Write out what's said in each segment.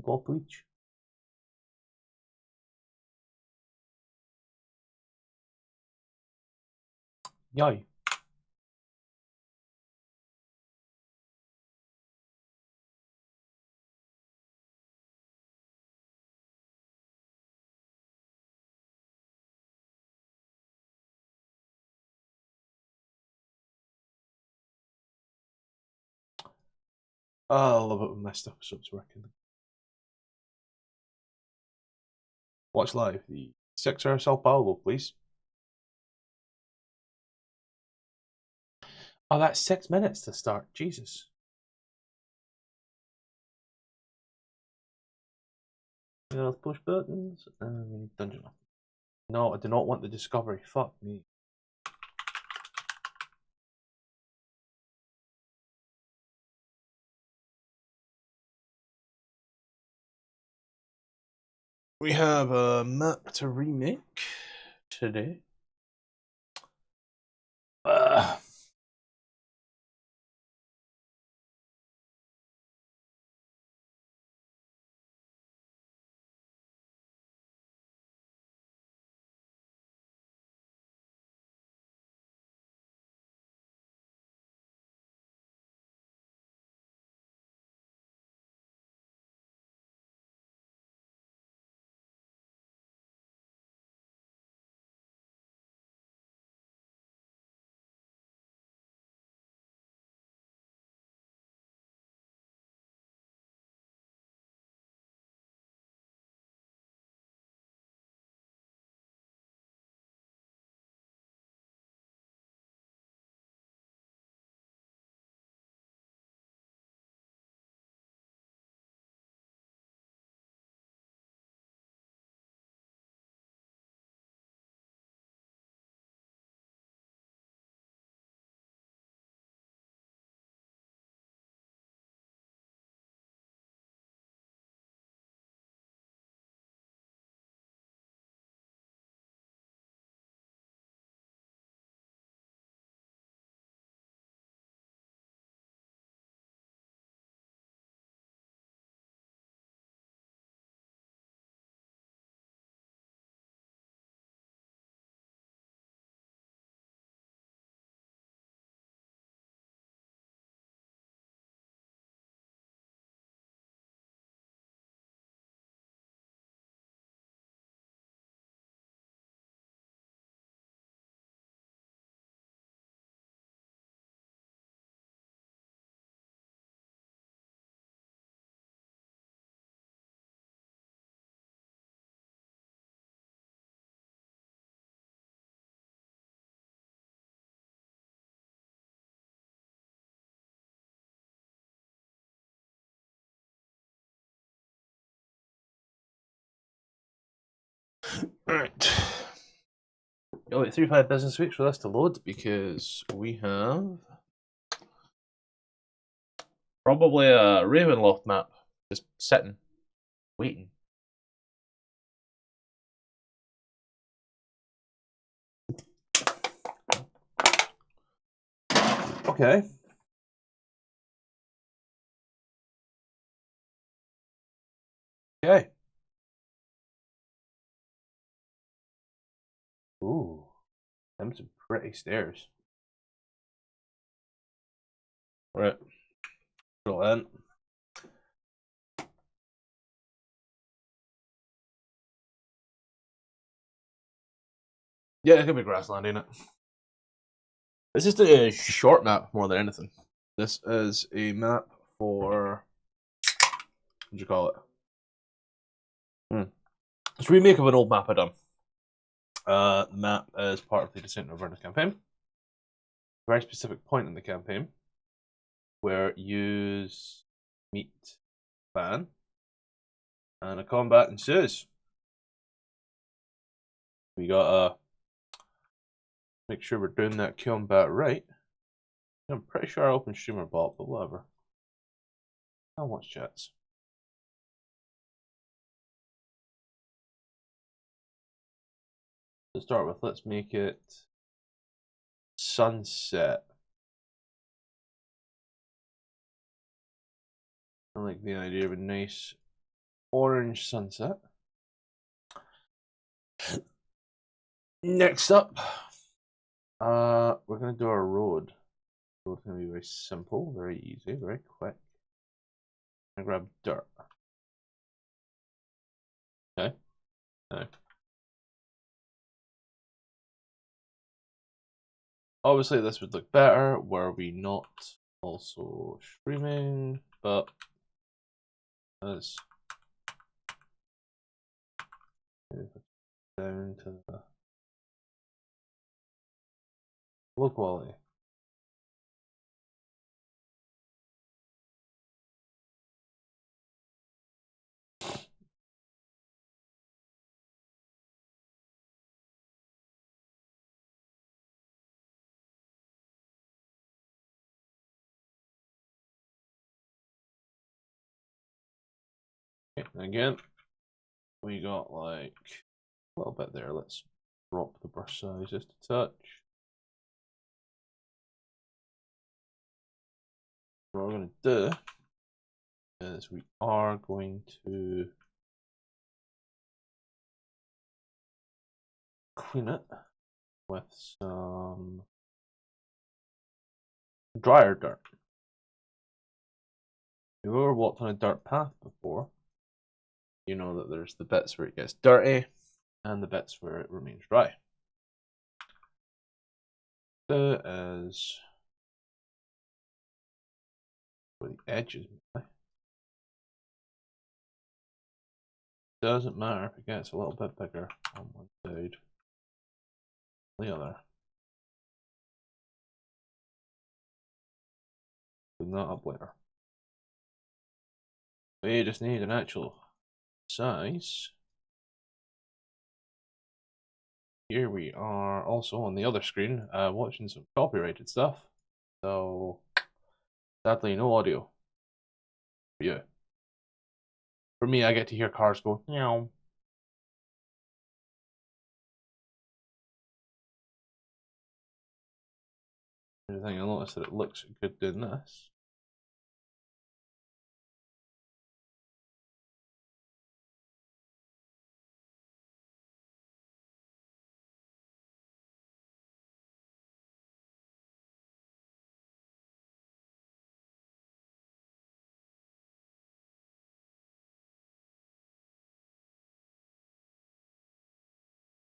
Go Twitch. Yay. I love it when my stuff stops working. Watch live. The 6-hour Sao Paulo, please. Oh, that's 6 minutes to start. Jesus. Let's push buttons. Dungeon. No, I do not want the discovery. Fuck me. We have a map to remake today. Alright. You'll wait 3 to 5 business weeks for this to load because we have probably a Ravenloft map just sitting, waiting. Okay. Okay. Ooh, them some pretty stairs. Right. Roll in. Yeah, it could be grassland, ain't it? This is a short map more than anything. This is a map for what'd you call it? It's a remake of an old map I done. The map is part of the Descent of Avernus campaign. A very specific point in the campaign where you meet Van and a combat ensues. We gotta make sure we're doing that combat right. I'm pretty sure I opened streamer bot, but whatever. I'll watch chats. To start with, let's make it sunset. I like the idea of a nice Orange sunset. Next up, we're gonna do our road. Road's gonna be very simple, very easy, very quick. I'm gonna grab dirt. Okay. No. Obviously, this would look better were we not also streaming, but as down to the low quality. Okay, again, we got like a little bit there. Let's drop the brush size just a touch. What we're going to do is we are going to clean it with some drier dirt. If you've ever walked on a dirt path before, you know that there's the bits where it gets dirty and the bits where it remains dry. There is where the edges lie. Doesn't matter if it gets a little bit bigger on one side than the other. Clean that up later. We just need an actual size. Here we are also on the other screen watching some copyrighted stuff. So sadly no audio for you. For me, I get to hear cars go meow. I noticed that it looks good doing this.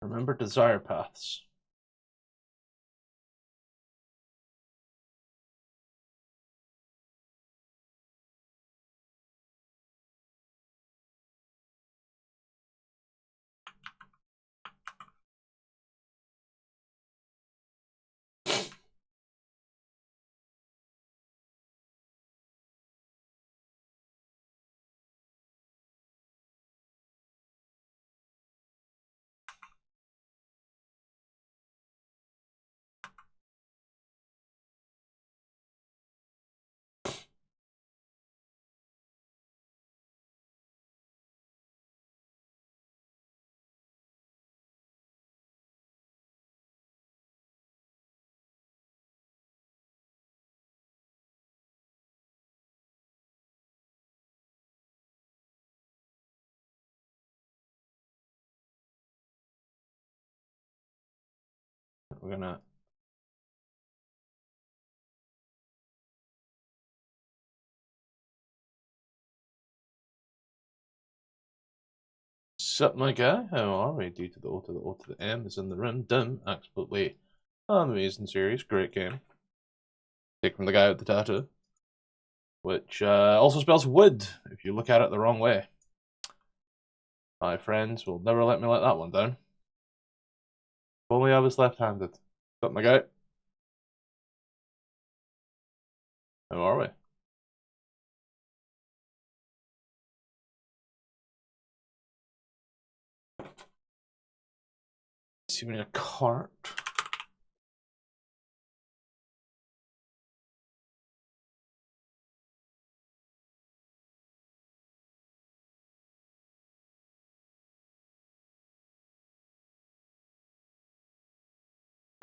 Remember desire paths. We're gonna sup my guy, how are we? D to the O to the O to the M is in the room. Dim, absolutely amazing series, great game. Take from the guy with the tattoo. Which also spells wood if you look at it the wrong way. My friends will never let me let that one down. If only I was left-handed. Sup my guy? How are we? See, we need a cart.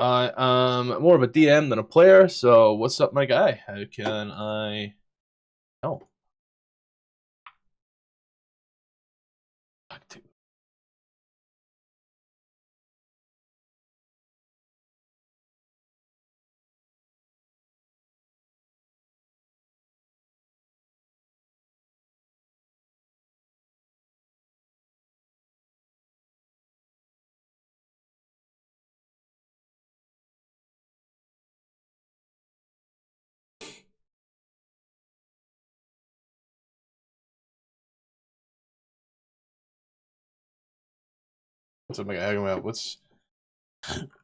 I am more of a DM than a player, so what's up, my guy? How can I help?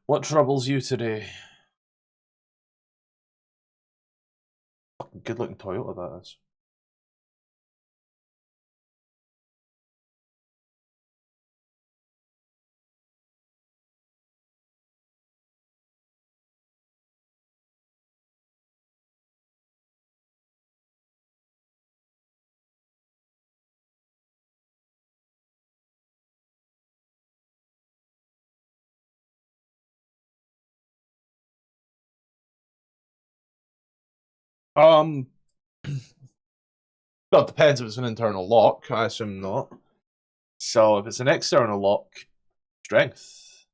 What troubles you today? Fucking good looking Toyota that is. Um, well, it depends if it's an internal lock. I assume not. So if it's an external lock, strength.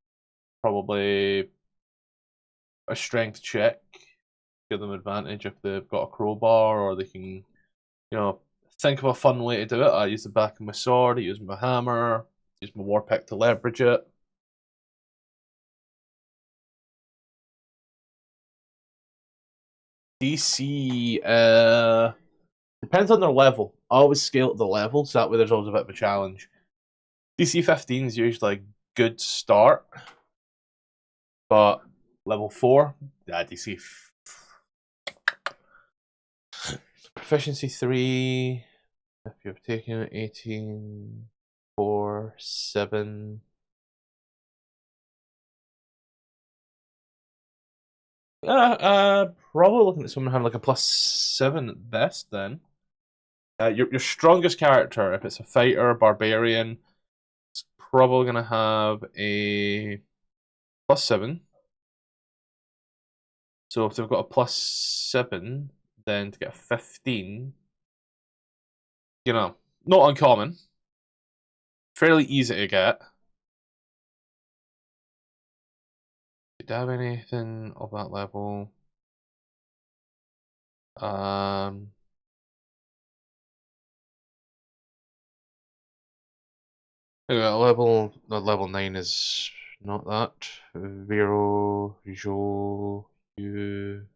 Probably a strength check. Give them advantage if they've got a crowbar or they can, think of a fun way to do it. I use the back of my sword, I use my hammer, use my war pick to leverage it. DC, depends on their level. I always scale at the level, so that way there's always a bit of a challenge. DC 15 is usually a good start, but level 4, yeah, DC. Proficiency 3, if you're taking 18, 4, 7. Probably looking at someone having like a +7 at best then. Your strongest character, if it's a fighter, barbarian, it's probably going to have a +7. So if they've got a +7, then to get a 15, not uncommon. Fairly easy to get. Did I have anything of that level? Level 9 is not that. Vero, Jo, you.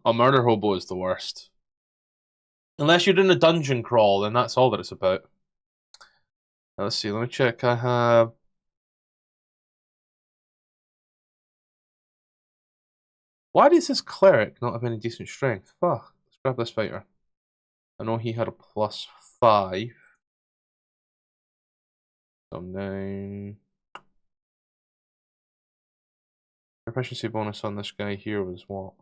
A murder hobo is the worst. Unless you're doing a dungeon crawl, then that's all that it's about. Now, let's see, let me check. I have. Why does this cleric not have any decent strength? Fuck. Let's grab this fighter. I know he had a +5. So 9. Proficiency bonus on this guy here was what?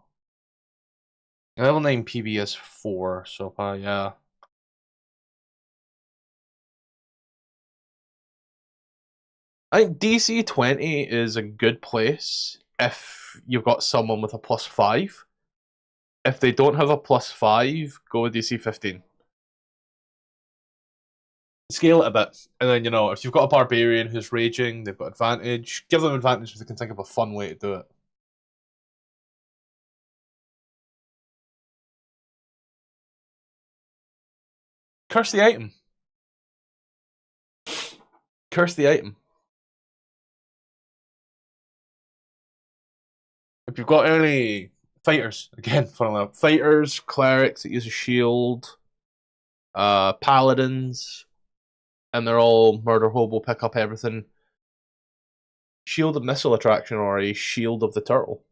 Level 9 PB is 4, so yeah. I think DC 20 is a good place if you've got someone with a +5. If they don't have a +5, go with DC 15. Scale it a bit, and then if you've got a barbarian who's raging, they've got advantage. Give them advantage if they can think of a fun way to do it. Curse the item. Curse the item. If you've got any fighters, again, funnily enough, fighters, clerics that use a shield, paladins, and they're all murder hobo, pick up everything. Shield of missile attraction or a shield of the turtle.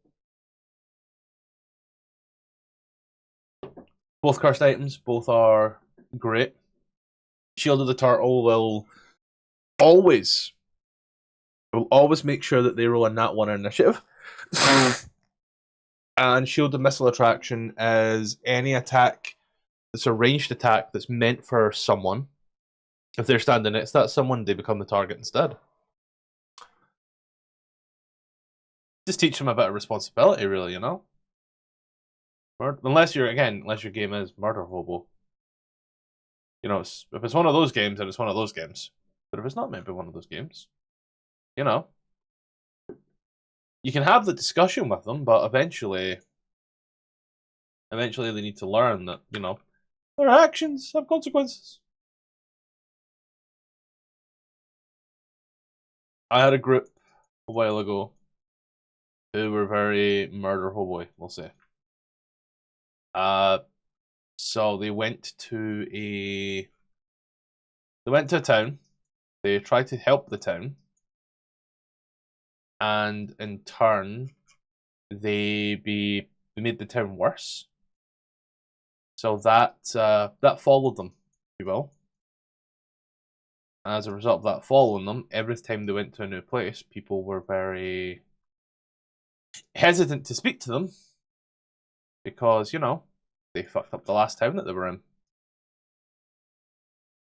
Both cursed items, both are great. Shield of the turtle will always make sure that they roll a nat 1 initiative. And Shield of Missile Attraction is any attack that's a ranged attack that's meant for someone. If they're standing next to that someone, they become the target instead. Just teach them a bit of responsibility, really, Unless your game is Murder Hobo. If it's one of those games, then it's one of those games. But if it's not maybe one of those games, you can have the discussion with them, but eventually they need to learn that, their actions have consequences. I had a group a while ago who were very murder hobo, we'll say. So they went to a town. They tried to help the town, and in turn, they made the town worse. So that followed them, if you will. As a result of that following them, every time they went to a new place, people were very hesitant to speak to them because, they fucked up the last town that they were in.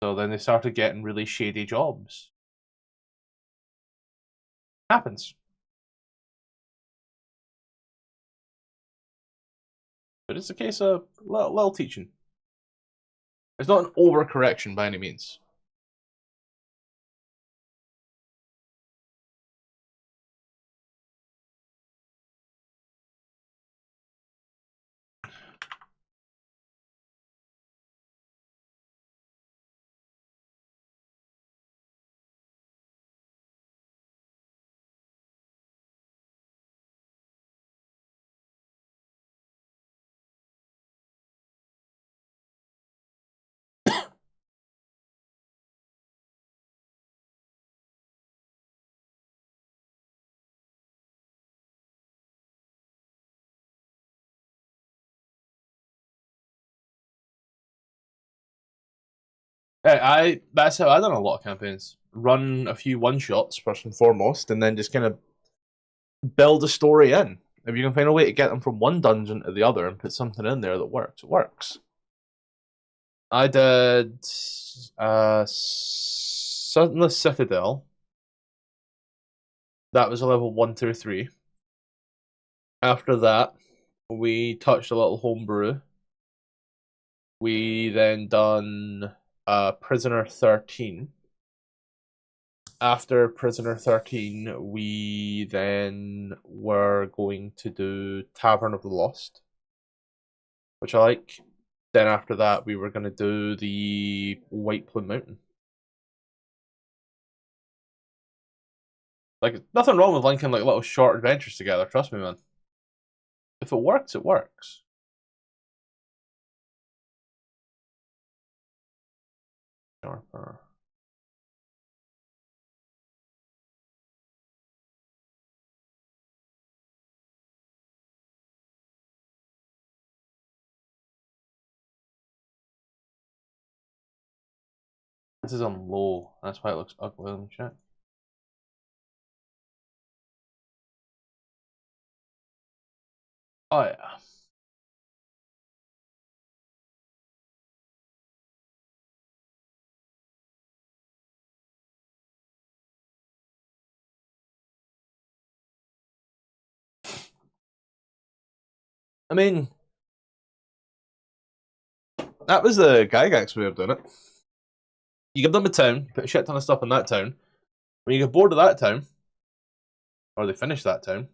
So then they started getting really shady jobs. Happens. But it's a case of little teaching. It's not an overcorrection by any means. That's how I done a lot of campaigns. Run a few one shots first and foremost, and then just kind of build a story in. If you can find a way to get them from one dungeon to the other and put something in there that works, it works. I did Sunless Citadel. That was a level 1 through 3. After that, we touched a little homebrew. We then done Prisoner 13. After Prisoner 13, we then were going to do Tavern of the Lost, which I like. Then after that, we were going to do the White Plume Mountain. Like, nothing wrong with linking like little short adventures together, trust me, man. If it works, it works. Sharper. This is on low, that's why it looks ugly on the chat. Oh yeah. I mean, that was the Gygax way of doing it. You give them a town, put a shit ton of stuff in that town. When you get bored of that town, or they finish that town,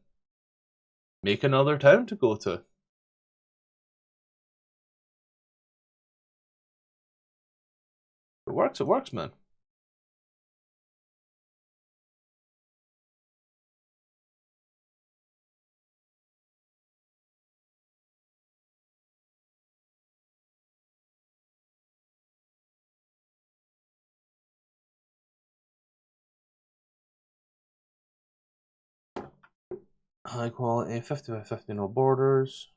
make another town to go to. It works, man. High quality, 50 by 50, no borders.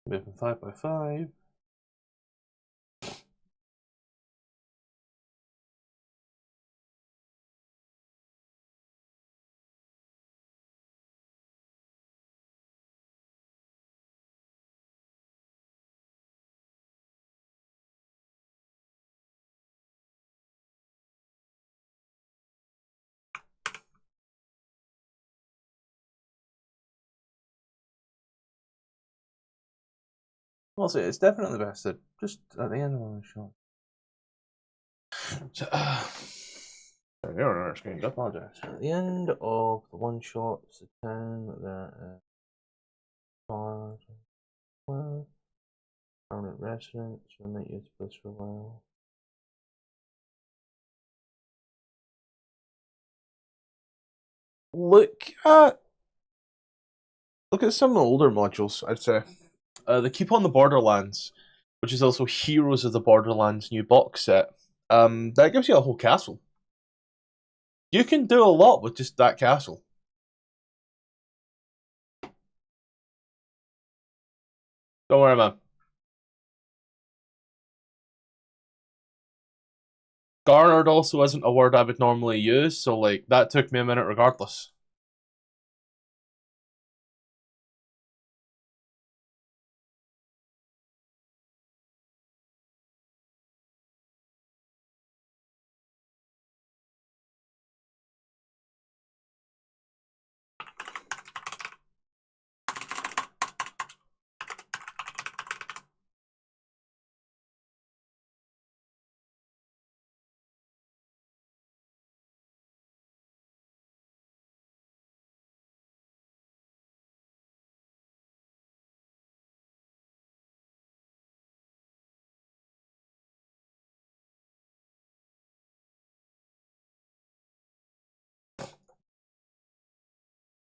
Maybe 5 by 5. Well, see, it's definitely best that just at the end of the shot. So, Sorry, you're on our screen. I apologize. At the end of the one shot, it's the 10 there. Permanent residents, we might use this for a while. Look at some of the older modules, I'd say. The Keep on the Borderlands, which is also Heroes of the Borderlands new box set. That gives you a whole castle. You can do a lot with just that castle. Don't worry, man. Garnered also isn't a word I would normally use, so like that took me a minute regardless.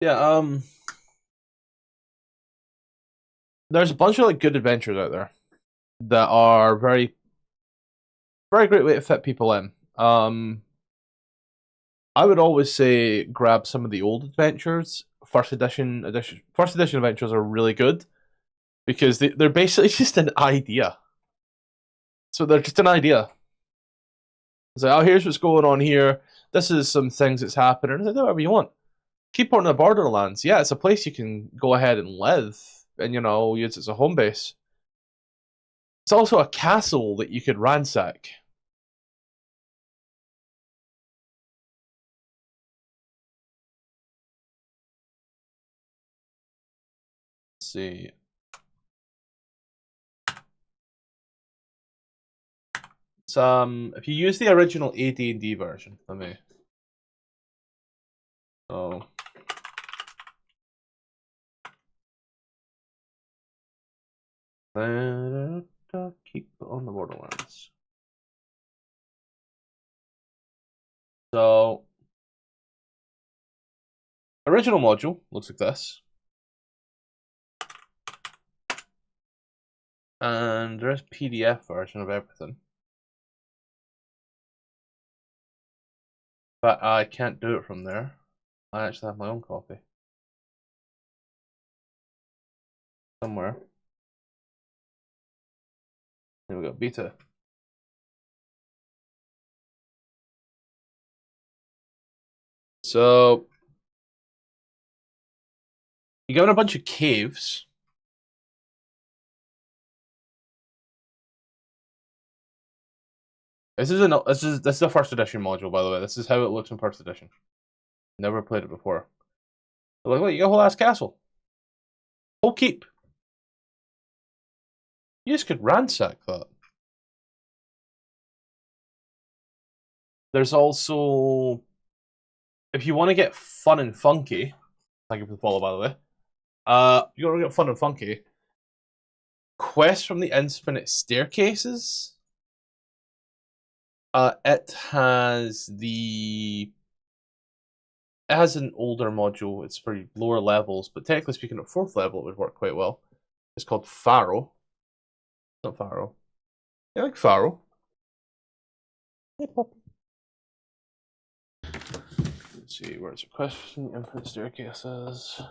Yeah, there's a bunch of like good adventures out there that are very, very great way to fit people in. I would always say grab some of the old adventures. First edition adventures are really good because they're basically just an idea. So they're just an idea. It's like, oh, here's what's going on here. This is some things that's happening. It's like, do whatever you want. Keep on the Borderlands. Yeah, it's a place you can go ahead and live and, use it as a home base. It's also a castle that you could ransack. Let's see. It's, if you use the original AD&D version, let me. Oh. Keep on the Borderlands. So, original module looks like this. And there's PDF version of everything. But I can't do it from there. I actually have my own copy. Somewhere. Here we go, beta. So, you go in a bunch of caves. This is a first edition module, by the way. This is how it looks in first edition. Never played it before. But like, look, you got a whole ass castle. Whole keep. You just could ransack that. There's also, if you want to get fun and funky, thank you for the follow, by the way. You want to get fun and funky. Quest from the Infinite Staircases. It has an older module. It's for lower levels, but technically speaking, at 4th level, it would work quite well. It's called Pharaoh. Not Pharaoh. Yeah, like Pharaoh. Hey, puppy. Let's see, where's the Quest from the Infinite Staircases?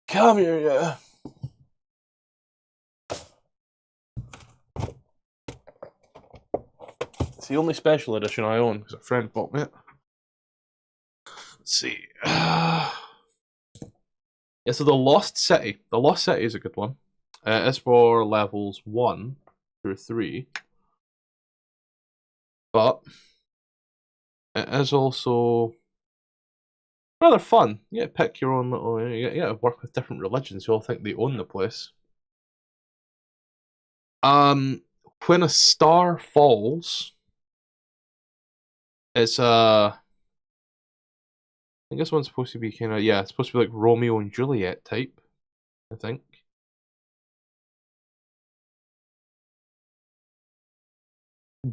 Come here, yeah. It's the only special edition I own because a friend bought me it. Let's see. Yeah, so the Lost City. The Lost City is a good one. It's for levels 1 through 3. But it is also rather fun. You pick your own little. You get to work with different religions who all think they own the place. When a star falls, It's I think this one's supposed to be kind of, yeah, it's supposed to be like Romeo and Juliet type, I think.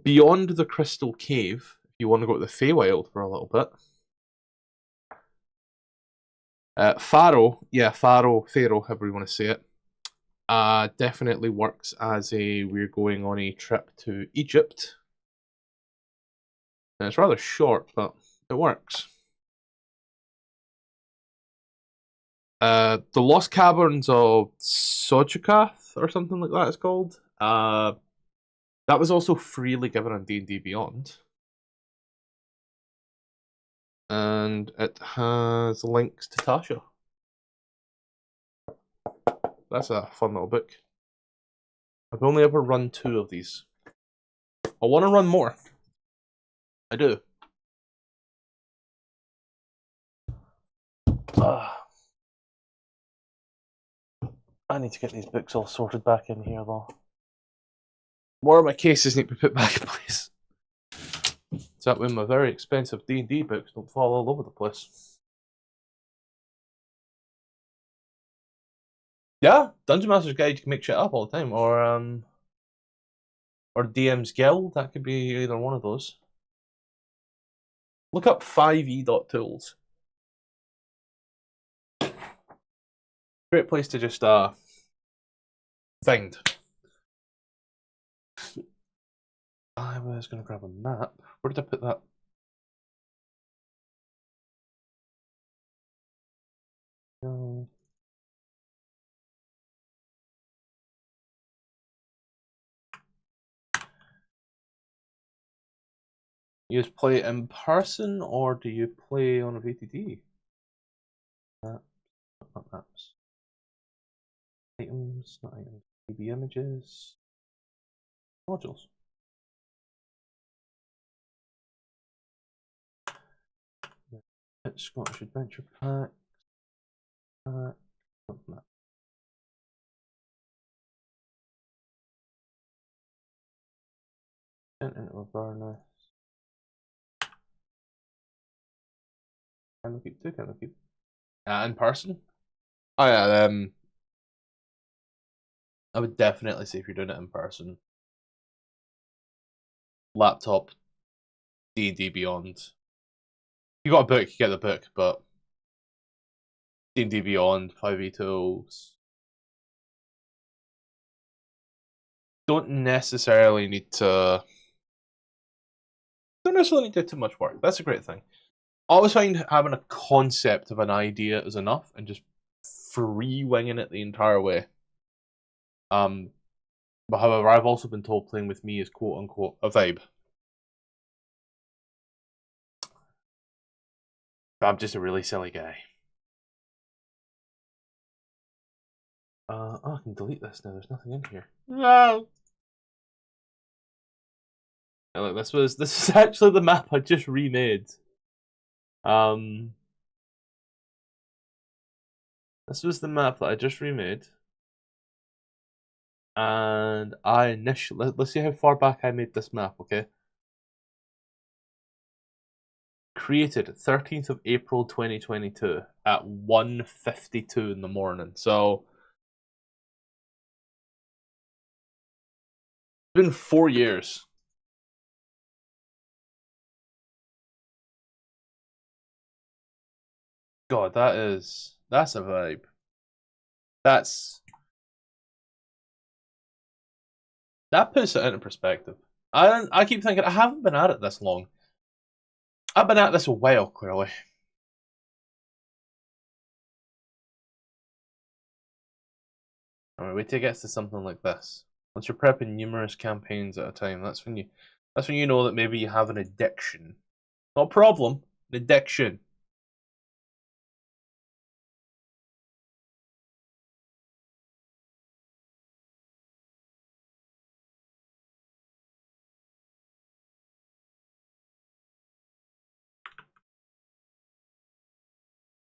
Beyond the Crystal Cave, if you want to go to the Feywild for a little bit. Pharaoh, however you want to say it, definitely works as we're going on a trip to Egypt. And it's rather short, but it works. The Lost Caverns of Sochikath, or something like that it's called. That was also freely given on D&D Beyond. And it has links to Tasha. That's a fun little book. I've only ever run 2 of these. I want to run more. I do. I need to get these books all sorted back in here, though. More of my cases need to be put back in place. So that way my very expensive D&D books don't fall all over the place. Yeah, Dungeon Master's Guide, you can make shit up all the time. Or DM's Guild, that could be either one of those. Look up 5e.tools. Great place to just find. I was going to grab a map. Where did I put that? No. You just play in person, or do you play on a VTD? Not maps. Items, not items. maybe images. Modules. Scottish Adventure Pack. Map. Sent into Avernus. Candlekeep 2, Candlekeep. In person? Oh yeah, I would definitely say if you're doing it in person, laptop, D&D Beyond. You got a book, you get the book, but D&D Beyond, 5e tools. Don't necessarily need to do too much work. That's a great thing. I always find having a concept of an idea is enough and just free winging it the entire way. But however, I've also been told playing with me is quote unquote a vibe. I'm just a really silly guy. I can delete this now. There's nothing in here. No. Look, this is actually the map I just remade. This was the map that I just remade. And I initially, let's see how far back I made this map, okay? Created 13th of April 2022 at 1:52 in the morning. So it's been 4 years. God, that's a vibe. That puts it into perspective. I keep thinking I haven't been at it this long. I've been at this a while, clearly. Alright, wait till it gets to something like this. Once you're prepping numerous campaigns at a time, that's when you know that maybe you have an addiction. Not a problem, an addiction.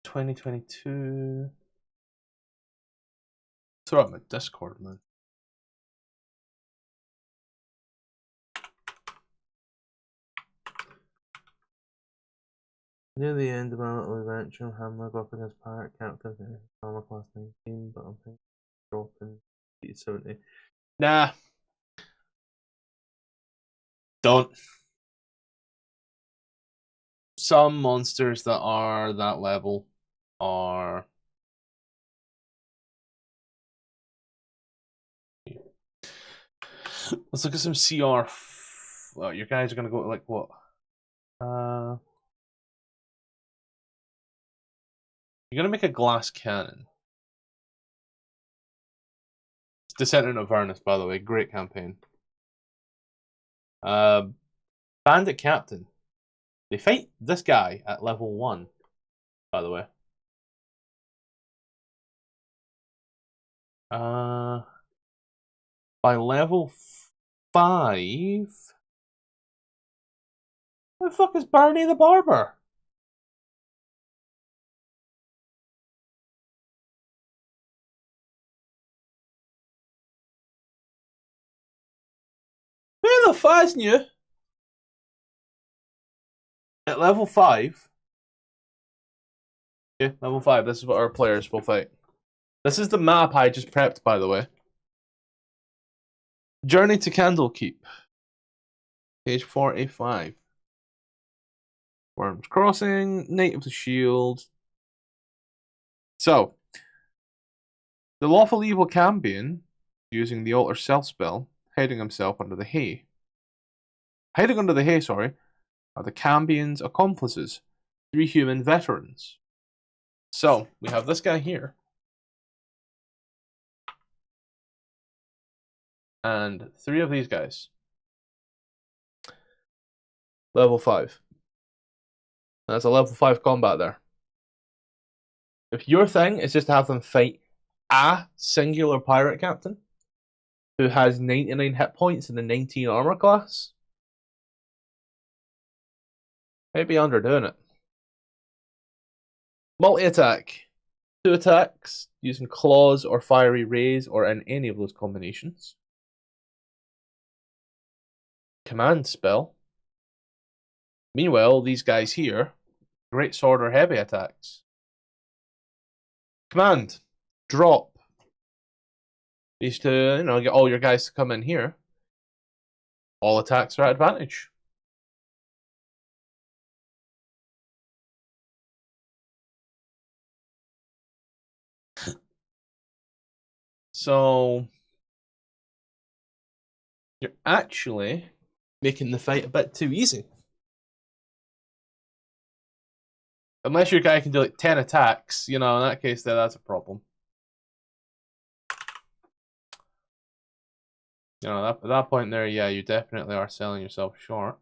$2022. Throw out my Discord, man. Near the end of my little adventure, Hamlet go up against pirate captain armor class 19, but I'm thinking dropping 70. Nah, don't. Some monsters that are that level are. Let's look at some CR. Well, your guys are gonna go like what? You're gonna make a glass cannon. It's Descendant of Avernus, by the way. Great campaign. Bandit Captain. They fight this guy at level 1, by the way. By level 5. Where the fuck is Barney the Barber? Where the fuck is you? At level 5. Okay, level 5. This is what our players will fight. This is the map I just prepped, by the way. Journey to Candlekeep. Page 45. Worms Crossing, Knight of the Shield. So, the lawful evil Cambion, using the Alter Self spell, hiding himself under the hay. Hiding under the hay, sorry, are the Cambion's accomplices, 3 human veterans. So, we have this guy here. And 3 of these guys. Level 5. That's a level 5 combat there. If your thing is just to have them fight a singular pirate captain who has 99 hit points and a 19 armor class, maybe underdoing it. Multi-attack. 2 attacks using claws or fiery rays or in any of those combinations. Command spell. Meanwhile, these guys here, great sword or heavy attacks. Command. Drop. These to, get all your guys to come in here. All attacks are at advantage. So, you're actually making the fight a bit too easy. Unless your guy can do like 10 attacks, in that case, that's a problem. At that point there, yeah, you definitely are selling yourself short.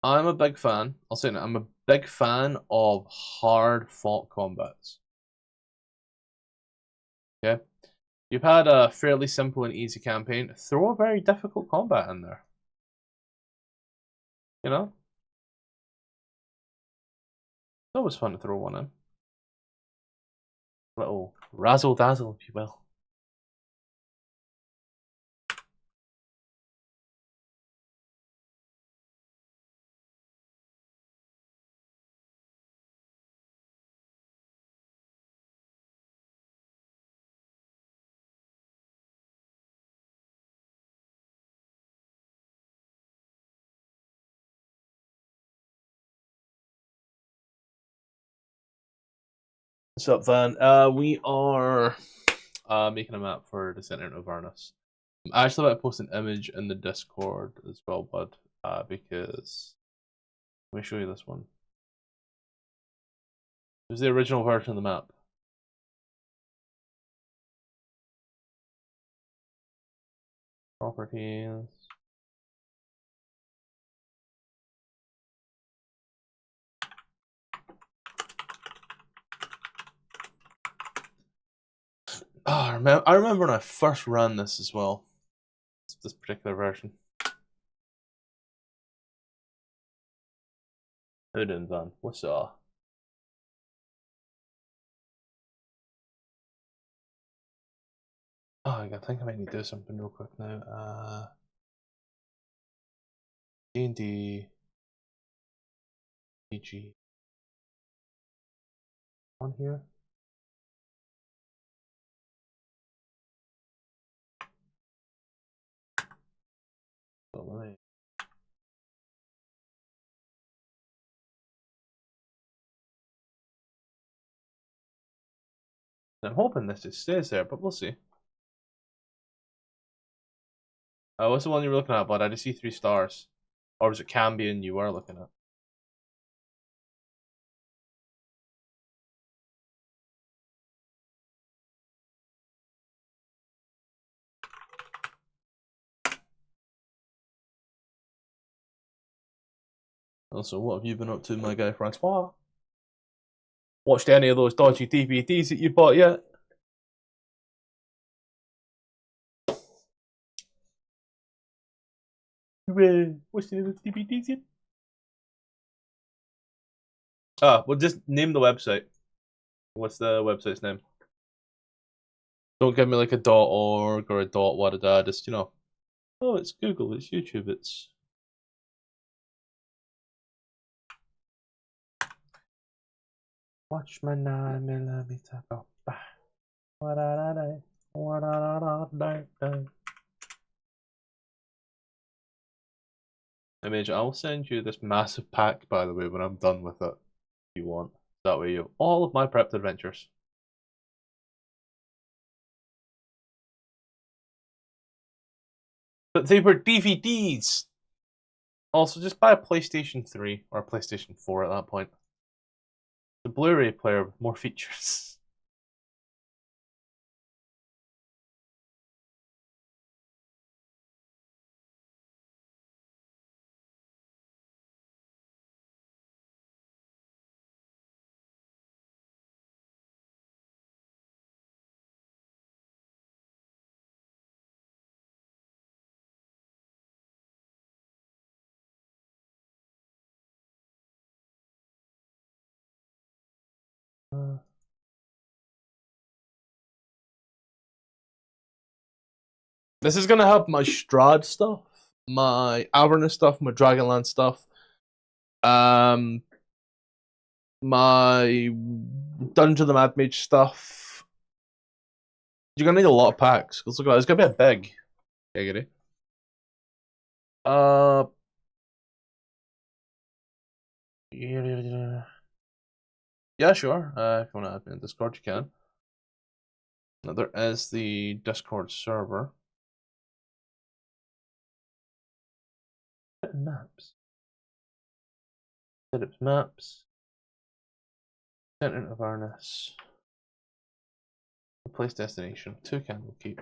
I'm a big fan. I'll say that I'm a big fan of hard fought combats. Okay? You've had a fairly simple and easy campaign. Throw a very difficult combat in there. It's always fun to throw one in. Little razzle dazzle, if you will. What's up, Van? We are making a map for Descendant of Avernus. I'm actually about to post an image in the Discord as well, bud, because let me show you this one. There's the original version of the map. Properties. I remember when I first ran this as well. This particular version. How you doing, Van? What's up? Oh, I think I might need to do something real quick now. D&D PG on here. So let me. I'm hoping this just stays there, but we'll see. What's the one you were looking at, bud? I just see 3 stars. Or was it Cambion you were looking at? Also, what have you been up to, my guy Francois? Watched any of those dodgy DVDs that you bought yet? Watched any of those DVDs yet? Well, just name the website. What's the website's name? Don't give me like a .org or a .what. Just, you know, oh, it's Google, it's YouTube, it's... Watch my 9mm go by. Image, I'll send you this massive pack, by the way, when I'm done with it, if you want. That way you have all of my prepped adventures. But they were DVDs! Also, just buy a PlayStation 3 or a PlayStation 4 at that point. The Blu-ray player with more features. This is gonna help my Strahd stuff, my Avernus stuff, my Dragonland stuff, my Dungeon of the Mad Mage stuff. You're gonna need a lot of packs. Cause look at that, it's gonna be a big. Giggity. Yeah, sure. If you want to add me in Discord, you can. Now, there is the Discord server. Maps. Setup maps. Center of Avernus. Replace destination. 2 candle keep.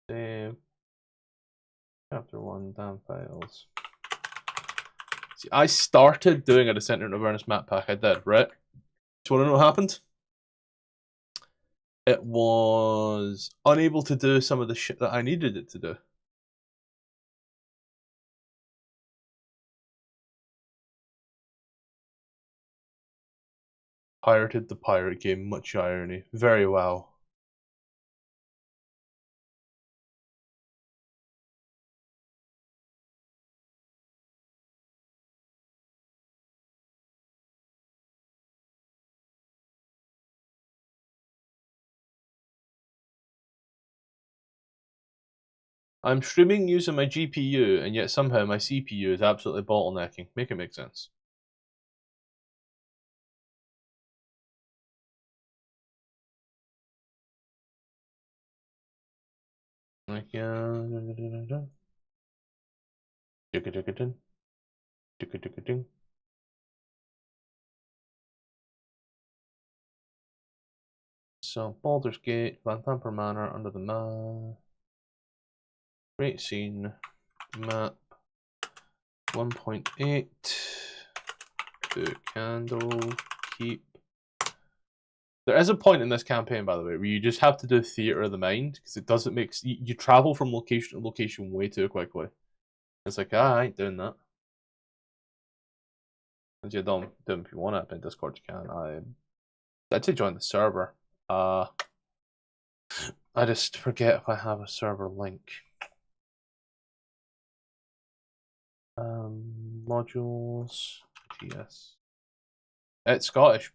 Save. Chapter 1, damn files. See, I started doing a Center of Avernus map pack. I did, right? Do you want to know what happened? It was unable to do some of the shit that I needed it to do. Pirated the pirate game, much irony. Very well. I'm streaming using my GPU, and yet somehow my CPU is absolutely bottlenecking. Make it make sense. Like, so, Baldur's Gate, Van Tamper Manor, Under the Man. Great scene. Map 1.8. 2 candle. Keep. There is a point in this campaign, by the way, where you just have to do theater of the mind because it doesn't make you travel from location to location way too quickly. It's like, I ain't doing that. And you don't do them if you want to. In Discord, you can. I'd say join the server. I just forget if I have a server link. Modules. Yes. It's Scottish.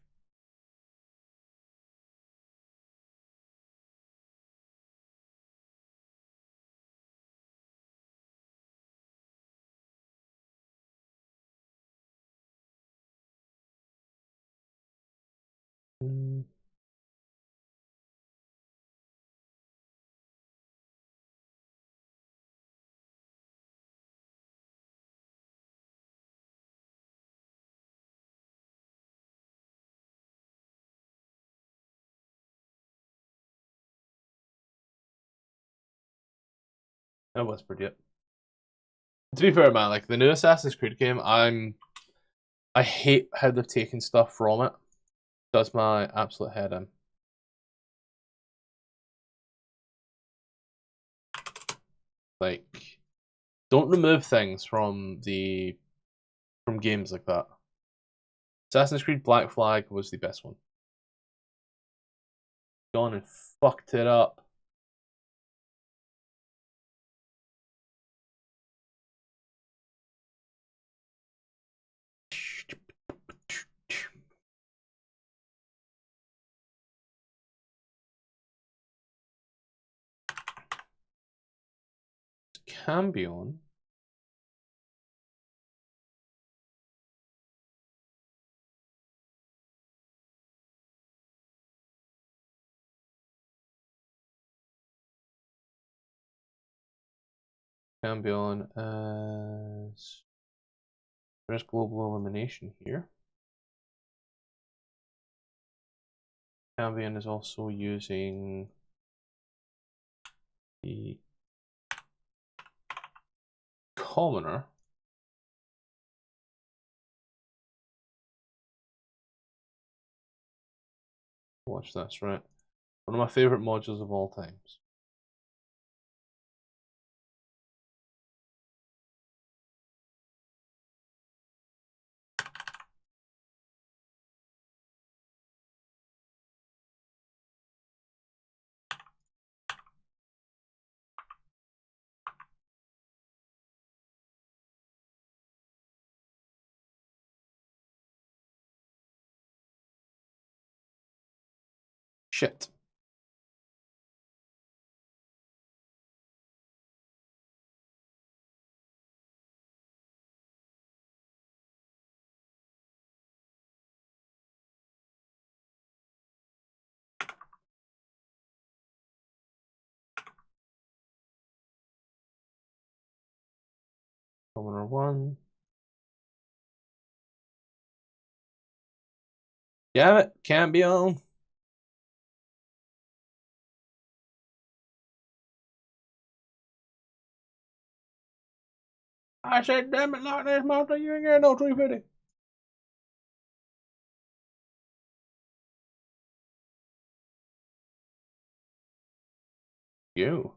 I whispered yet. To be fair, man, like the new Assassin's Creed game, I hate how they've taken stuff from it. Does my absolute head in. Like, don't remove things from games like that. Assassin's Creed Black Flag was the best one. Gone and fucked it up. Cambion. Cambion as there's global elimination here. Cambion is also using the commoner. Watch this, right? One of my favorite modules of all times. Shit. Commoner 1. Damn it, Cambion. I said, damn it, like this, Monster, you ain't got no 350. You.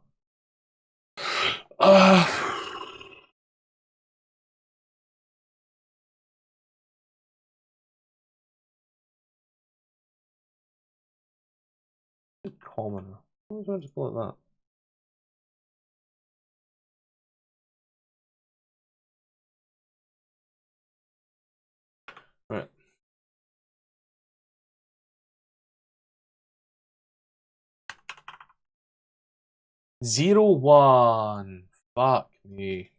Commoner. Why was I just pull it that? Right. 0-1. Fuck me.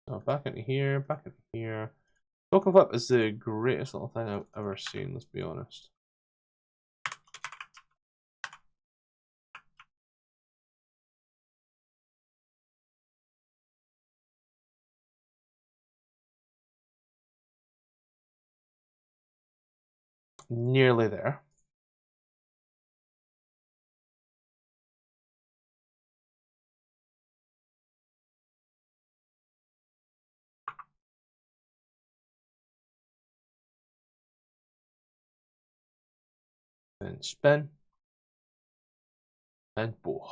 So back into here, back into here. Token flip is the greatest little thing I've ever seen, let's be honest. Nearly there. Then spin. And bow.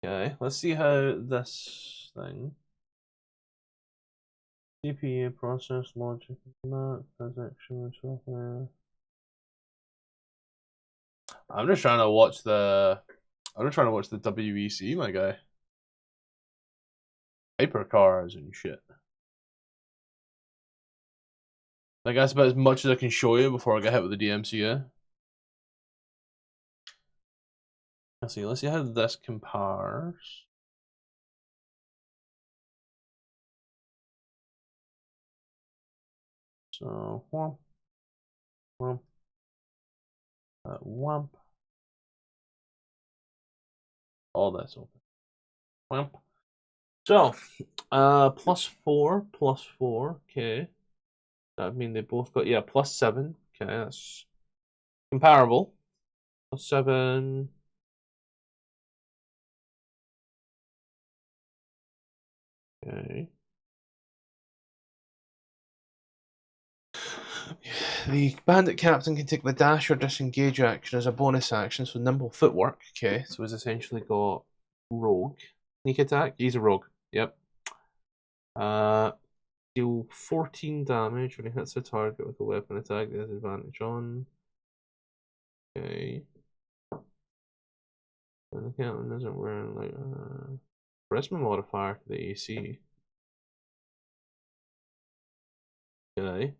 Okay, let's see how this thing. CPU, process, logic, map, transaction, software. I'm just trying to watch the WEC, my guy. Hypercars and shit. Like that's about as much as I can show you before I get hit with the DMCA. Let's see how this compares. So whomp, whomp, whomp. All that's open. Whomp. So, plus four. Okay, that mean they both got +7. Okay, that's comparable. +7. Okay. The bandit captain can take the dash or disengage action as a bonus action, so nimble footwork. Okay, so he's essentially got rogue. Sneak attack. He's a rogue. Yep. Deal 14 damage when he hits a target with a weapon attack. There's advantage on. Okay. And the captain isn't wearing like charisma modifier to the AC. Okay.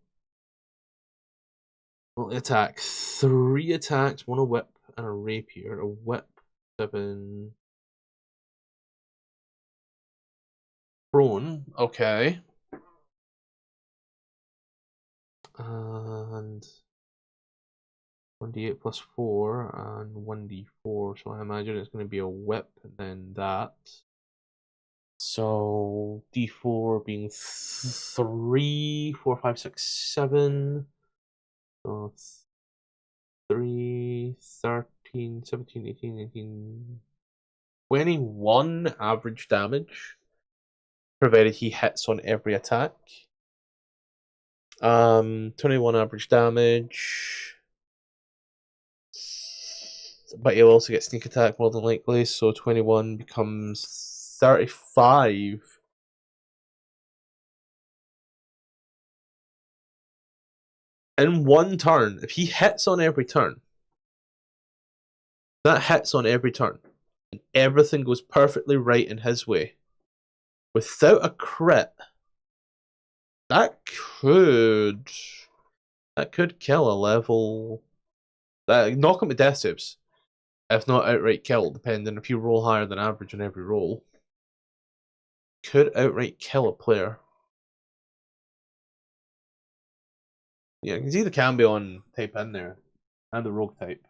Will attack 3 attacks, 1 a whip and a rapier. A whip 7. Prone. Okay. And 1d8 plus 4 and 1d4. So I imagine it's going to be a whip and then that. So d4 being 3, 4, 5, 6, 7. So 3, 13, 17, 18, 19, 21 average damage, provided he hits on every attack. 21 average damage. But he'll also get sneak attack more than likely, so 21 becomes 35. In one turn, if he hits on every turn, that hits on every turn, and everything goes perfectly right in his way, without a crit, that could kill a level. That knock him to death saves, if not outright kill, depending if you roll higher than average on every roll. Could outright kill a player. Yeah, you can see the Cambion type in there, and the rogue type.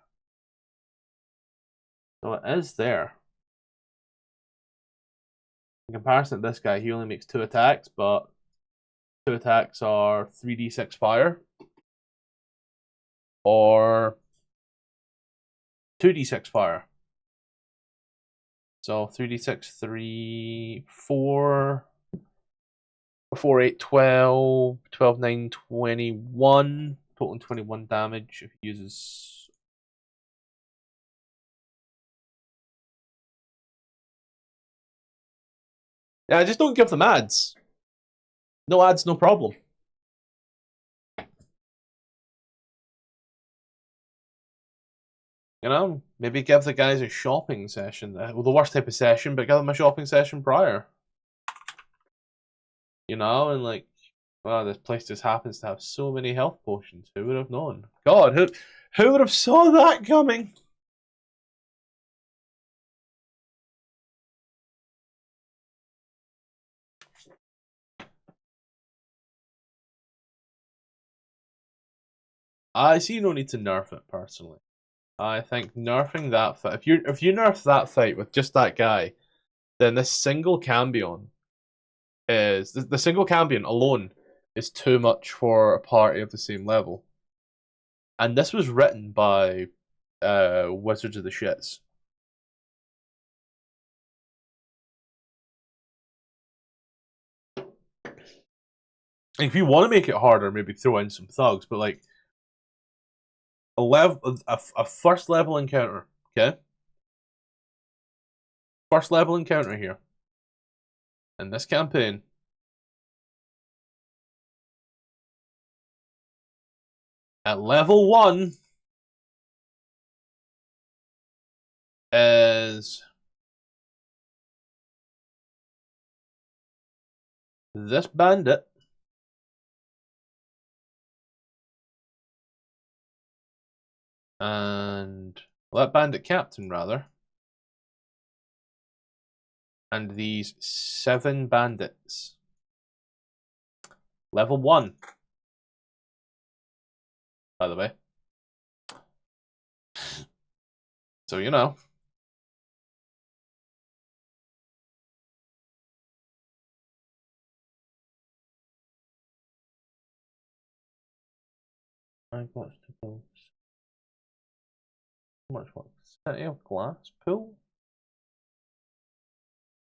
So it is there. In comparison to this guy, he only makes 2 attacks, but 2 attacks are 3d6 fire, or 2d6 fire. So 3d6, 3, 4, 4, 8, 12, 12, 9, 21. Total 21 damage if he uses. Yeah, just don't give them ads. No ads, no problem. You know, maybe give the guys a shopping session. Well, the worst type of session, but give them a shopping session prior. You know, and like, wow, this place just happens to have so many health potions. Who would have known? God, who would have saw that coming? I see no need to nerf it personally. I think nerfing that fight, if you nerf that fight with just that guy, then this single Cambion is the single Cambion alone is too much for a party of the same level. And this was written by Wizards of the Shits. if you want to make it harder, maybe throw in some thugs, but like a first level encounter, okay? First level encounter here in this campaign. At level 1 is this bandit and that bandit captain rather, and these 7 bandits. Level 1, by the way. So you know. I've got to go. How much what? City of glass pool?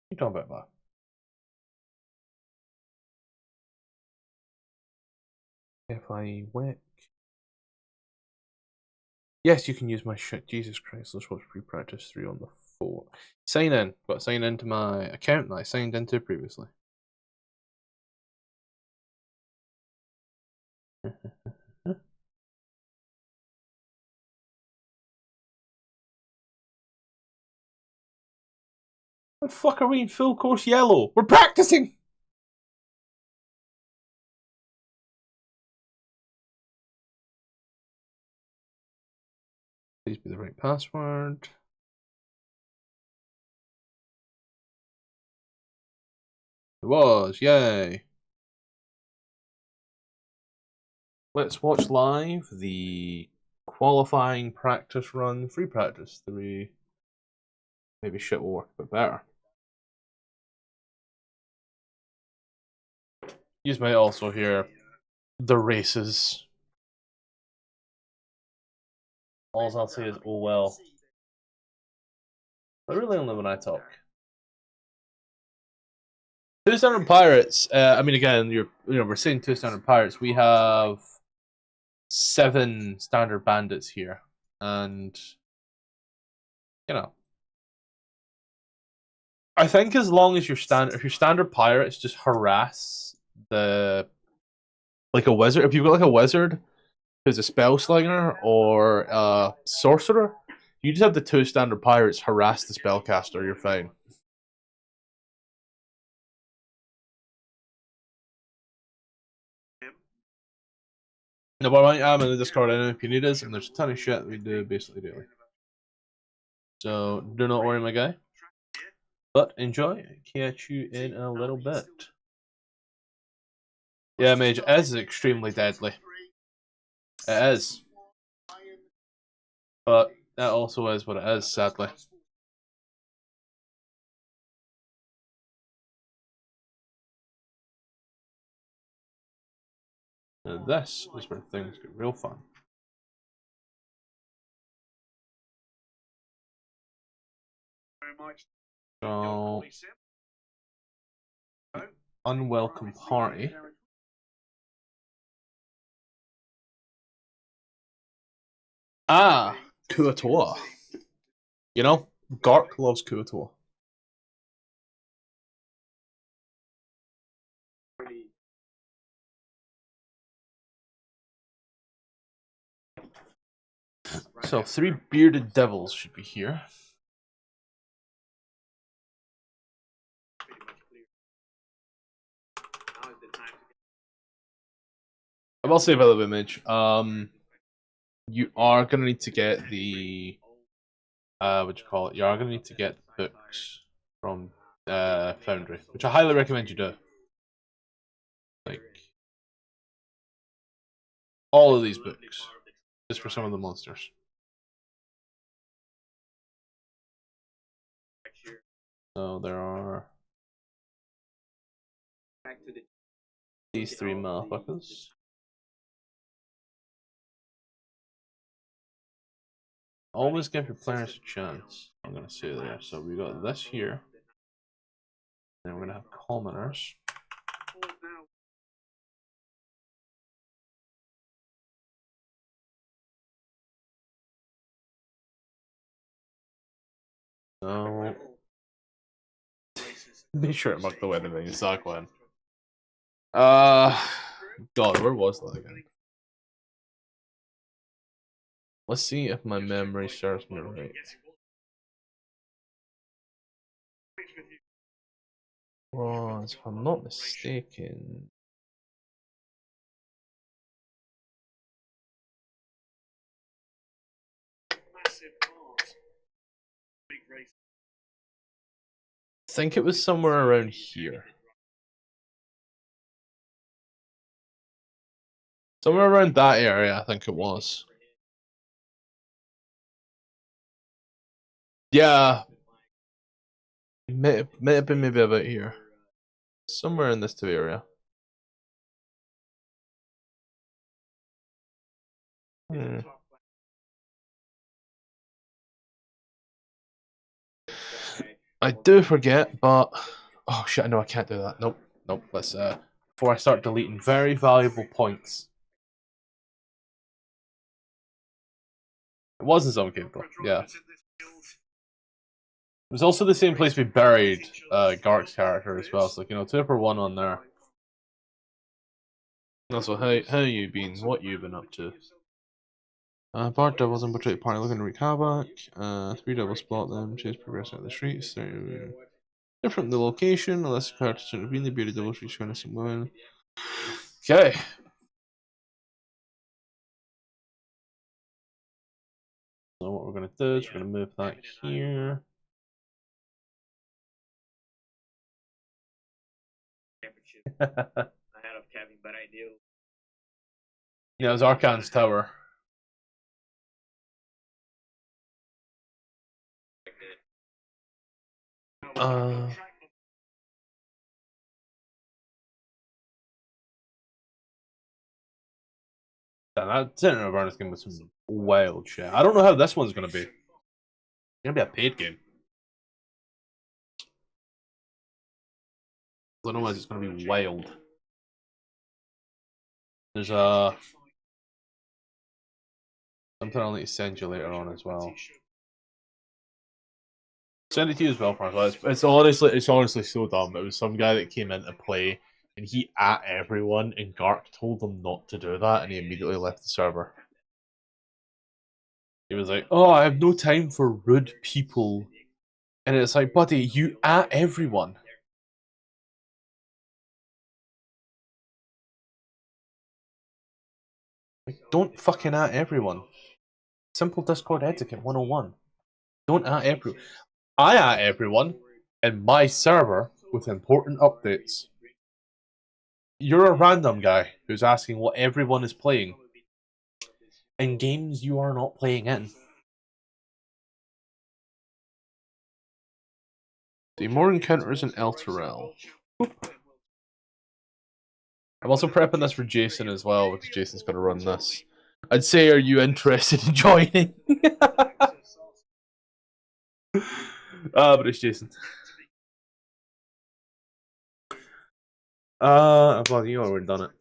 What are you talking about that? If I wick. Yes, you can use my shit. Jesus Christ, let's watch pre-practice 3 on the 4. Sign in. Got to sign into my account that I signed into previously. What the fuck are we in full course yellow? We're practicing! Please be the right password. It was, yay. Let's watch live the qualifying practice run, free practice 3. Maybe shit will work a bit better. You might also hear the races. All I'll say is, oh well. But really only when I talk. 2 standard pirates. I mean, again, we're saying 2 standard pirates. We have 7 standard bandits here, and you know, I think as long as if your standard pirates just harass like a wizard. If you've got like a wizard who's a spell slinger or a sorcerer, you just have the 2 standard pirates harass the spellcaster. You're fine. No, but I'm in the Discord anyway if you need us, and there's a ton of shit we do basically daily. So do not worry, my guy. But enjoy. Catch you in a little bit. Yeah, Mage, it is extremely deadly. It is. But that also is what it is, sadly. Now this is where things get real fun. So, unwelcome party. Ah, Kuatoa. You know, Gark loves Kuatoa. So 3 bearded devils should be here. I will say, by the way, Mitch, you are gonna need to get the what you call it? You are gonna need to get books from Foundry, which I highly recommend you do. Like all of these books, just for some of the monsters. So there are these 3 motherfuckers. Always give your players a chance. I'm gonna say there. So we got this here. Then we're gonna have commoners. So be sure to mark the weather when you suck one. God, where was that again? Let's see if my memory serves me right. Well, if I'm not mistaken. I think it was somewhere around here. Somewhere around that area, I think it was. Yeah. May have been maybe about here. Somewhere in this two area. Hmm. I do forget, but oh shit! No, I can't do that. Nope, nope. Let's before I start deleting very valuable points. It was in some cave, though. Yeah. It was also the same place we buried Gark's character as well. So, 2 for 1 on there. Also, how you been? What you been up to? Bard doubles infiltrate the party looking to wreak havoc. 3 doubles spot them, chase progress out the streets. Different the location, unless the characters intervene, the bearded doubles reach innocent women. Okay. So what we're gonna do is we're gonna move that here. Yeah, it was Arcan's tower. That Center of Avernus game was some wild shit. I don't know how this one's gonna be. It's gonna be a paid game. Otherwise, it's gonna be wild. There's something I'll need to send you later on as well. Send it to you as well, Francois. It's honestly so dumb. It was some guy that came in to play and he at everyone, and Gark told him not to do that, and he immediately left the server. He was like, "Oh, I have no time for rude people," and it's like, buddy, you at everyone. Like, don't fucking at everyone. Simple Discord etiquette 101. Don't at everyone. I at everyone in my server with important updates. You're a random guy who's asking what everyone is playing in games you are not playing in. The more encounters in El Terrell. I'm also prepping this for Jason as well, because Jason's going to run this. I'd say, are you interested in joining? But it's Jason. Well, you already done it.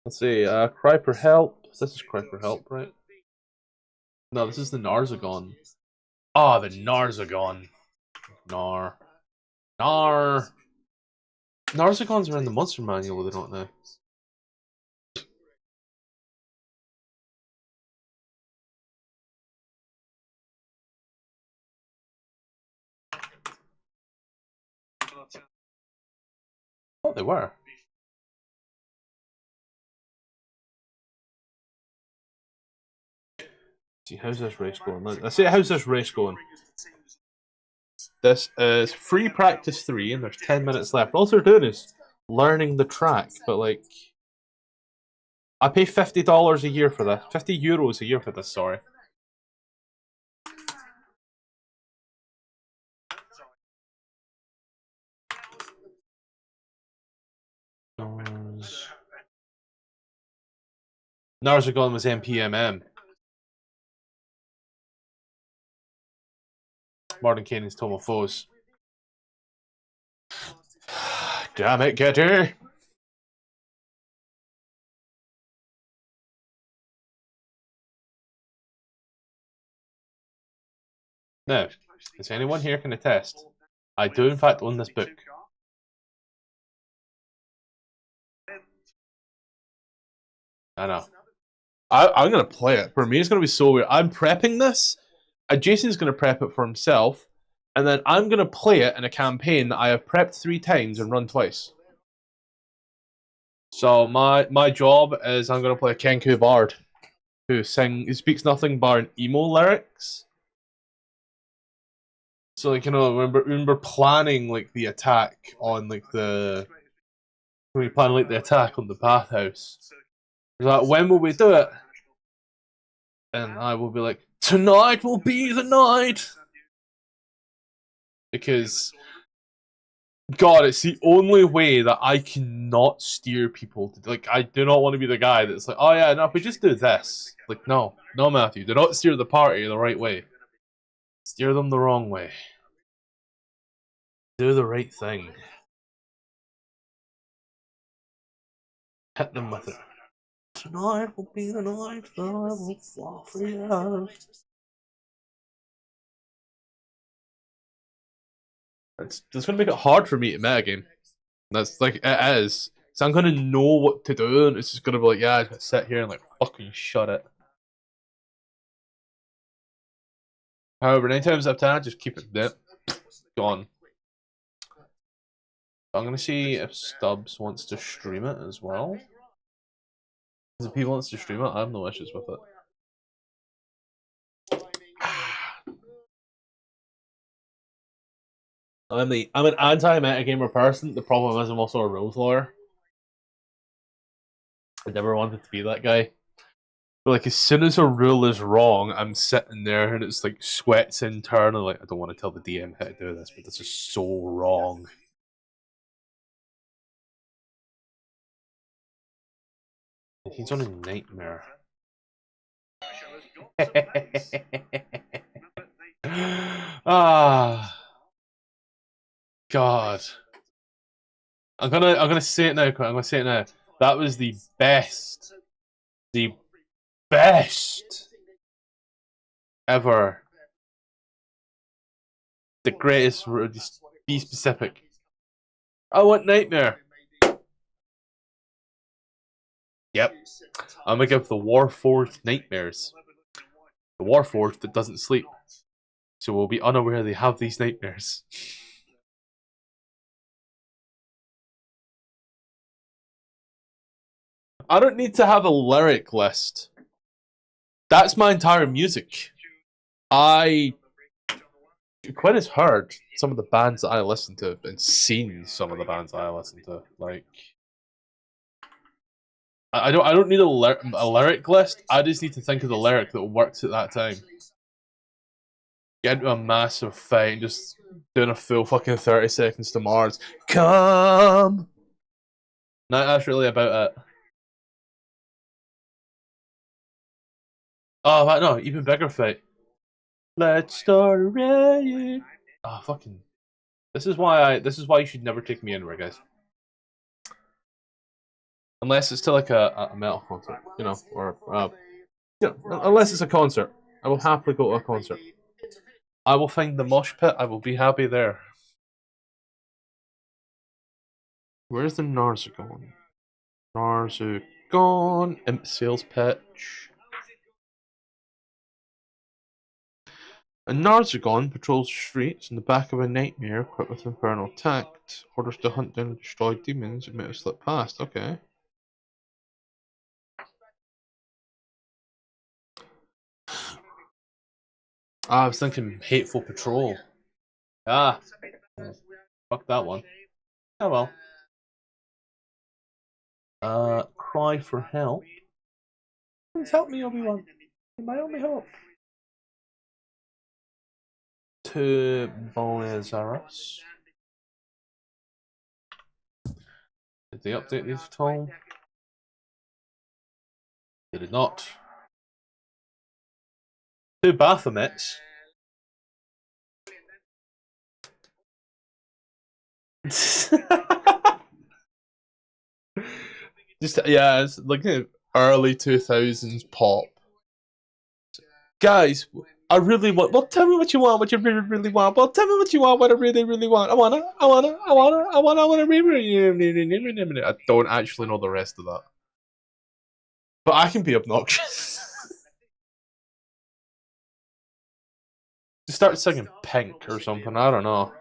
Let's see, Cry for Help. This is Cry for Help, right? No, this is the Narzagon. Ah, the Narzagon. Nar. Nar. Narzagons are in the Monster Manual, they don't they? Oh, they were. See, how's this race going? Let's see, how's this race going? This is free practice 3, and there's 10 minutes left. All they're doing is learning the track, but like, I pay $50 a year for this. €50 a year for this. Sorry. Narzagon was MPMM. Martin Cannon's Tome of Foes. Damn it, Getty! No. As anyone here can attest, I do in fact own this book. I know. I'm gonna play it. For me, it's gonna be so weird. I'm prepping this, and Jason's gonna prep it for himself, and then I'm gonna play it in a campaign that I have prepped 3 times and run twice. So my job is I'm gonna play a Kenku bard who speaks nothing but emo lyrics. So like when we're planning like the attack on like when we plan like the attack on the bathhouse, like when will we do it? And I will be like, tonight will be the night, because God, it's the only way that I cannot steer people to, like, I do not want to be the guy that's like, oh yeah, no, if we just do this. Like, no, Matthew, do not steer the party the right way. Steer them the wrong way. Do the right thing. Hit them with it. Tonight will be the night that I will fall for you. It's going to make it hard for me to metagame. That's like, it is. So I'm going to know what to do, and it's just going to be like, yeah, I just sit here and like, fucking shut it. However, 9 times out of 10, I just keep it dead. Gone. I'm going to see if Stubbs wants to stream it as well. If he wants to stream it, I have no issues with it. I'm an anti-metagamer person. The problem is I'm also a rules lawyer. I never wanted to be that guy. But like, as soon as a rule is wrong, I'm sitting there and it's like sweats internally. Like, I don't want to tell the DM how to do this, but this is so wrong. He's on a nightmare. Ah, God. I'm gonna say it now. I'm gonna say it now. That was the best ever. The greatest. Just be specific. I want nightmare. Yep. I'm gonna give the Warforged nightmares. The Warforged that doesn't sleep, so we'll be unaware they have these nightmares. I don't need to have a lyric list. That's my entire music. Quinn has heard some of the bands that I listen to and seen some of the bands that I listen to. Like, I don't need a lyric list. I just need to think of the lyric that works at that time. Get into a massive fight and just doing a full fucking 30 seconds to Mars. Come. No, that's really about it. Oh, but no, even bigger fight. Let's start a riot. Oh, fucking. This is why you should never take me anywhere, guys. Unless it's to like a metal concert, you know, or unless it's a concert. I will happily go to a concert. I will find the mosh pit. I will be happy there. Where's the Narzagon? Narzagon. Imp sales pitch. A Narzagon patrols the streets in the back of a nightmare equipped with infernal tact. Orders to hunt down and destroy demons and may have slipped past. Okay. I was thinking Hateful Patrol. Ah. Fuck that one. Oh well. Cry for help. Please help me, Obi-Wan. You're my only hope. To Boazarus. Did they update these at all? They did not. To Baphomets. Just yeah, it's like early 2000s pop. Guys, I really want. Well, tell me what you want. What you really, really want. Well, tell me what you want. What I really, really want. I don't actually know the rest of that, but I can be obnoxious. Just start singing Pink or something. I don't know.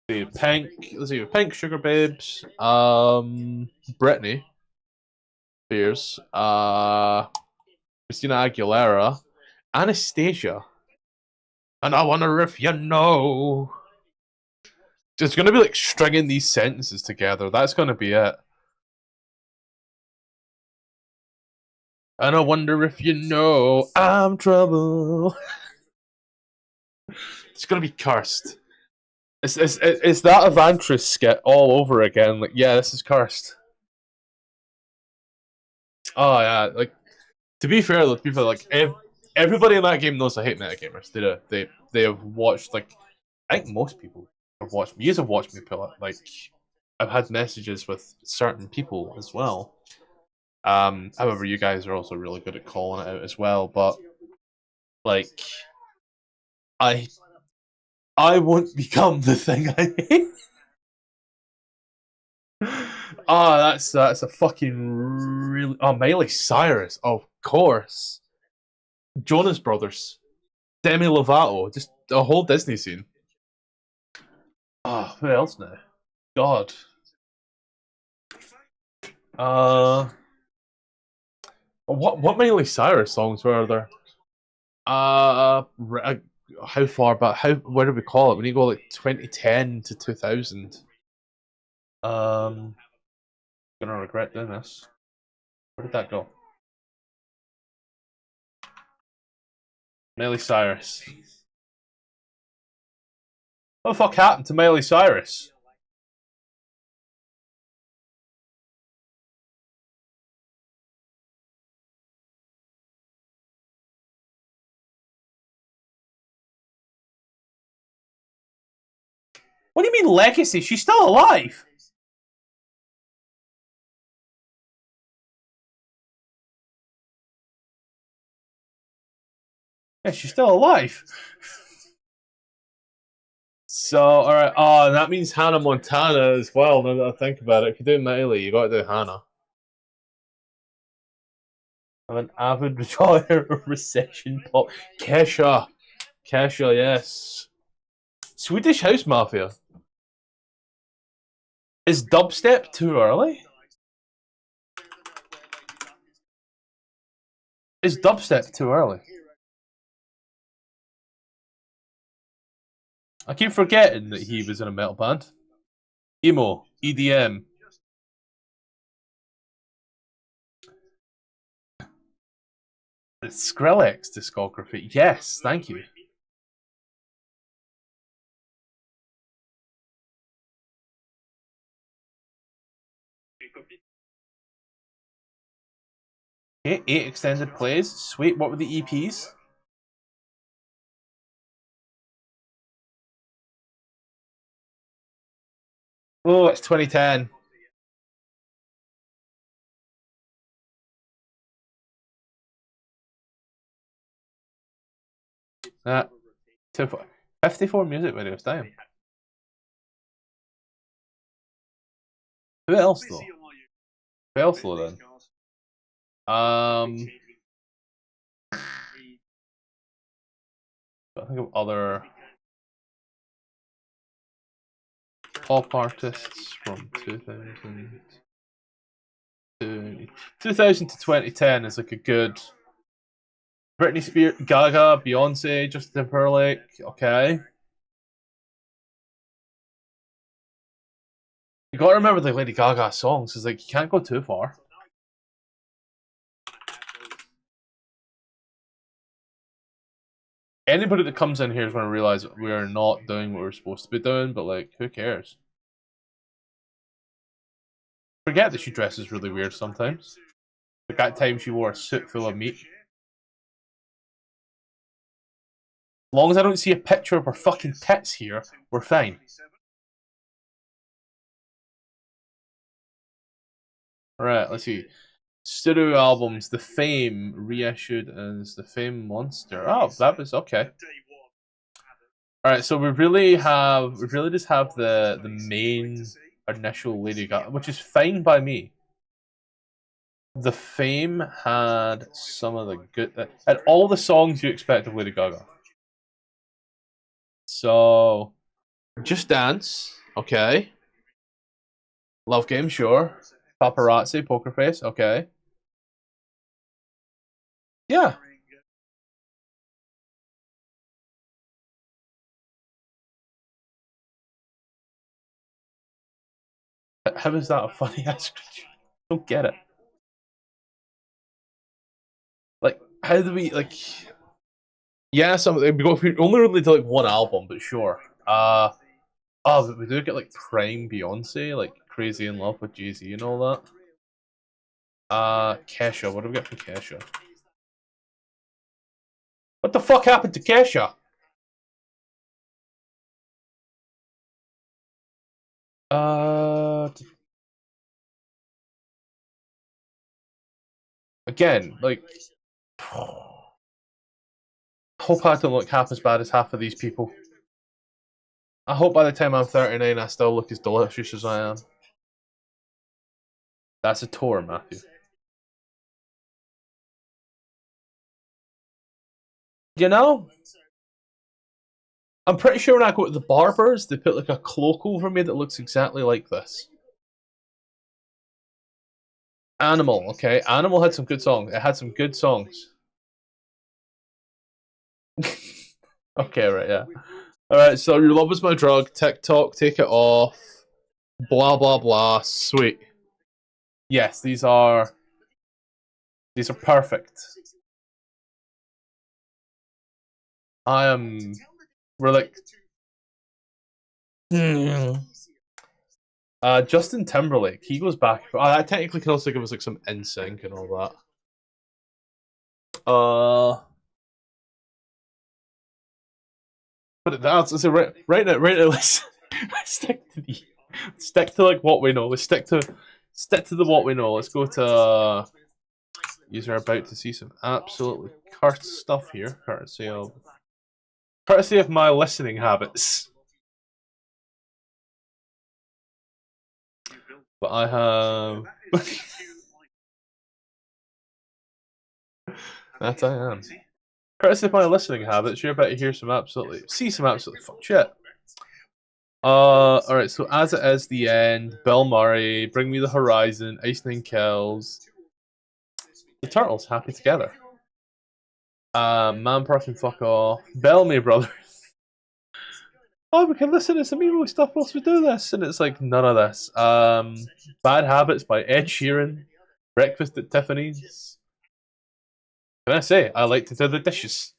See, Pink. Let's see. Pink, Sugar Babes. Britney Spears. Christina Aguilera. Anastasia. And I wonder if you know. It's gonna be like stringing these sentences together. That's gonna be it. And I wonder if you know I'm trouble. It's gonna be cursed. It's that Avernus skit all over again. Like, yeah, this is cursed. Oh yeah, like to be fair, though, people like everybody in that game knows I hate metagamers. They do. They have watched like I think most people have watched me. You have watched me pull it. Like I've had messages with certain people as well. However, you guys are also really good at calling it out as well. But like, I I won't become the thing I hate. Oh, that's a fucking really. Oh, Miley Cyrus, of course. Jonas Brothers, Demi Lovato, just a whole Disney scene. Oh, who else now? God. Uh, what Miley Cyrus songs were there? How far back? How where do we call it? When you go like 2010 to 2000. Gonna regret doing this. Where did that go? Miley Cyrus. What the fuck happened to Miley Cyrus? What do you mean legacy? She's still alive. Yeah, she's still alive. So, alright. Oh, and that means Hannah Montana as well, now that I think about it. If you do Miley, you gotta do Hannah. I'm an avid enjoyer of recession pop. Kesha. Kesha, yes. Swedish House Mafia. Is dubstep too early? Is dubstep too early? I keep forgetting that he was in a metal band. Emo, EDM. Skrillex discography. Yes, thank you. Okay, 8 extended plays. Sweet. What were the EPs? Oh, it's 2010. Uh, 54 music videos, damn. Who else though? Who else though then? I think of other pop artists from 2000 to 2000 to 2010 is like a good Britney Spears, Gaga, Beyonce, Justin Timberlake. Okay, you gotta remember the Lady Gaga songs. Is like you can't go too far. Anybody that comes in here is going to realize that we are not doing what we're supposed to be doing. But like, who cares? Forget that she dresses really weird sometimes. Like that time she wore a suit full of meat. As long as I don't see a picture of her fucking tits here, we're fine. Right, let's see. studio albums, The Fame reissued as The Fame Monster. Oh, that was okay. All right, so we really just have the main initial Lady Gaga, which is fine by me. The Fame had some of the good, and all the songs you expect of Lady Gaga. So, Just Dance, okay. Love Game, sure. Paparazzi, Poker Face, okay. Yeah. How is that a funny ass creature? I don't get it. Like, how do we like? Yeah, we only really do like one album, but sure. Oh, but we do get like Prime Beyonce, like Crazy in Love with Jay-Z and all that. Kesha. What do we get from Kesha? What the fuck happened to Kesha? Uh, Again, like, I hope I don't look half as bad as half of these people. I hope by the time I'm 39, I still look as delicious as I am. That's a tour, Matthew. You know, I'm pretty sure when I go to the barbers, they put like a cloak over me that looks exactly like this. Animal, okay. Animal had some good songs. It had some good songs. Okay, right, yeah. Alright, so Your Love Is My Drug, TikTok, Take It Off, blah blah blah, sweet. Yes, these are perfect. I am we're like Justin Timberlake, he goes back. I technically can also give us like some NSYNC and all that. But that's so right now, let's stick to the stick to like what we know. Let's stick to the what we know. Let's go to you're about to see some absolutely cursed stuff here, courtesy of my listening habits. But I have that I am. Courtesy of my listening habits, you're about to hear some absolutely fuck shit. Alright, so As It Is, The End, Bill Murray, Bring Me the Horizon, Ice Nine Kills, The Turtles, Happy Together. Man Person Fuck Off, Bellamy Brothers. Oh, we can listen to some emo stuff whilst we do this, and it's like none of this. Bad Habits by Ed Sheeran, Breakfast at Tiffany's. Can I say I like to do the dishes?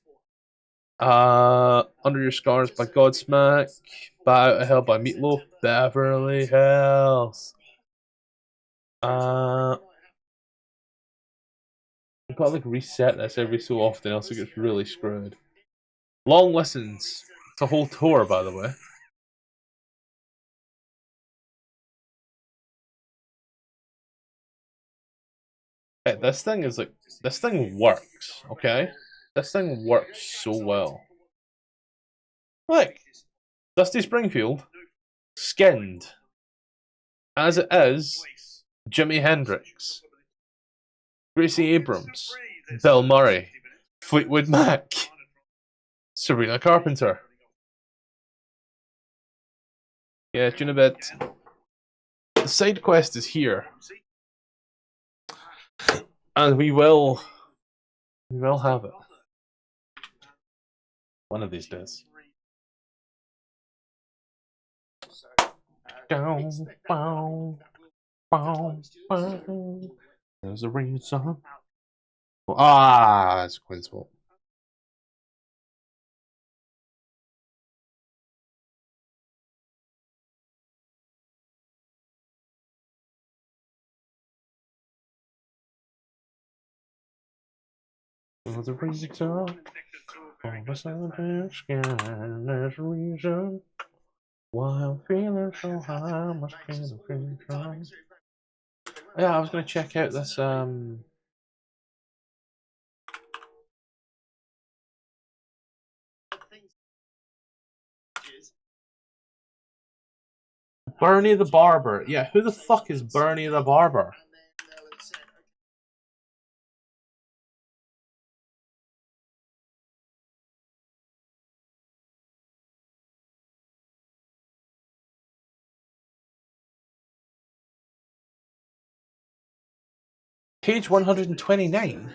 Under Your Scars by Godsmack, Bat Out of Hell by Meatloaf, Beverly Hills. I've got to like reset this every so often, else it gets really screwed. Long listens. It's a whole tour, by the way. Hey, this thing works, okay? This thing works so well. Like, Dusty Springfield, Skinned. As It Is, Jimi Hendrix, Gracie Abrams, Bill Murray, Fleetwood Mac, Sabrina Carpenter. Yeah, tune a bit. The side quest is here. And we will have it. One of these days. There's a reason. That's Quinn's fault. There's a reason. There's a reason why I'm feeling so high. Must be the feeling. Yeah, I was gonna check out this Bernie the Barber. Yeah, who the fuck is Bernie the Barber? Page 129.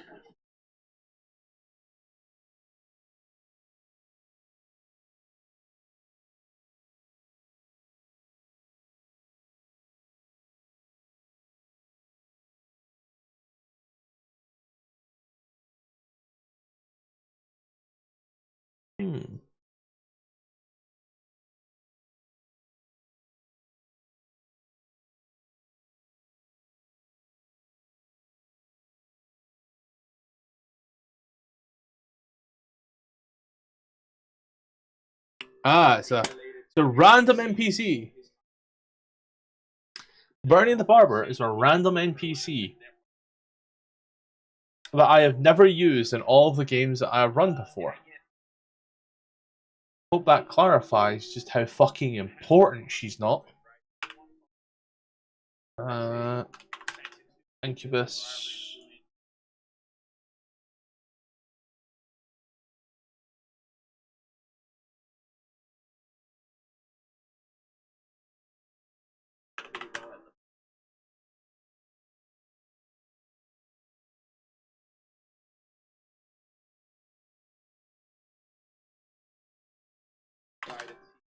Ah, it's a random NPC. Bernie the Barber is a random NPC that I have never used in all of the games that I have run before. Hope that clarifies just how fucking important she's not. Incubus.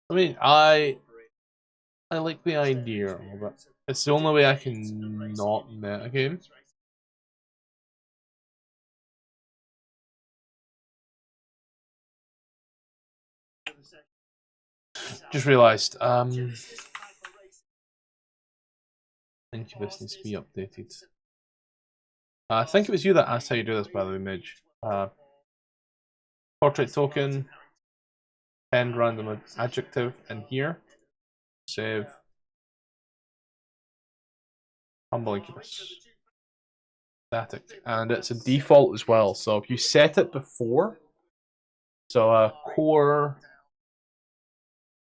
I mean, I like the idea of it. It's the only way I can not metagame. Just realised, Incubus needs to be updated. I think it was you that asked how you do this, by the way, Midge. Portrait token, append random adjective in here. Save. Humble Incubus. Static. And it's a default as well, so if you set it before, so core,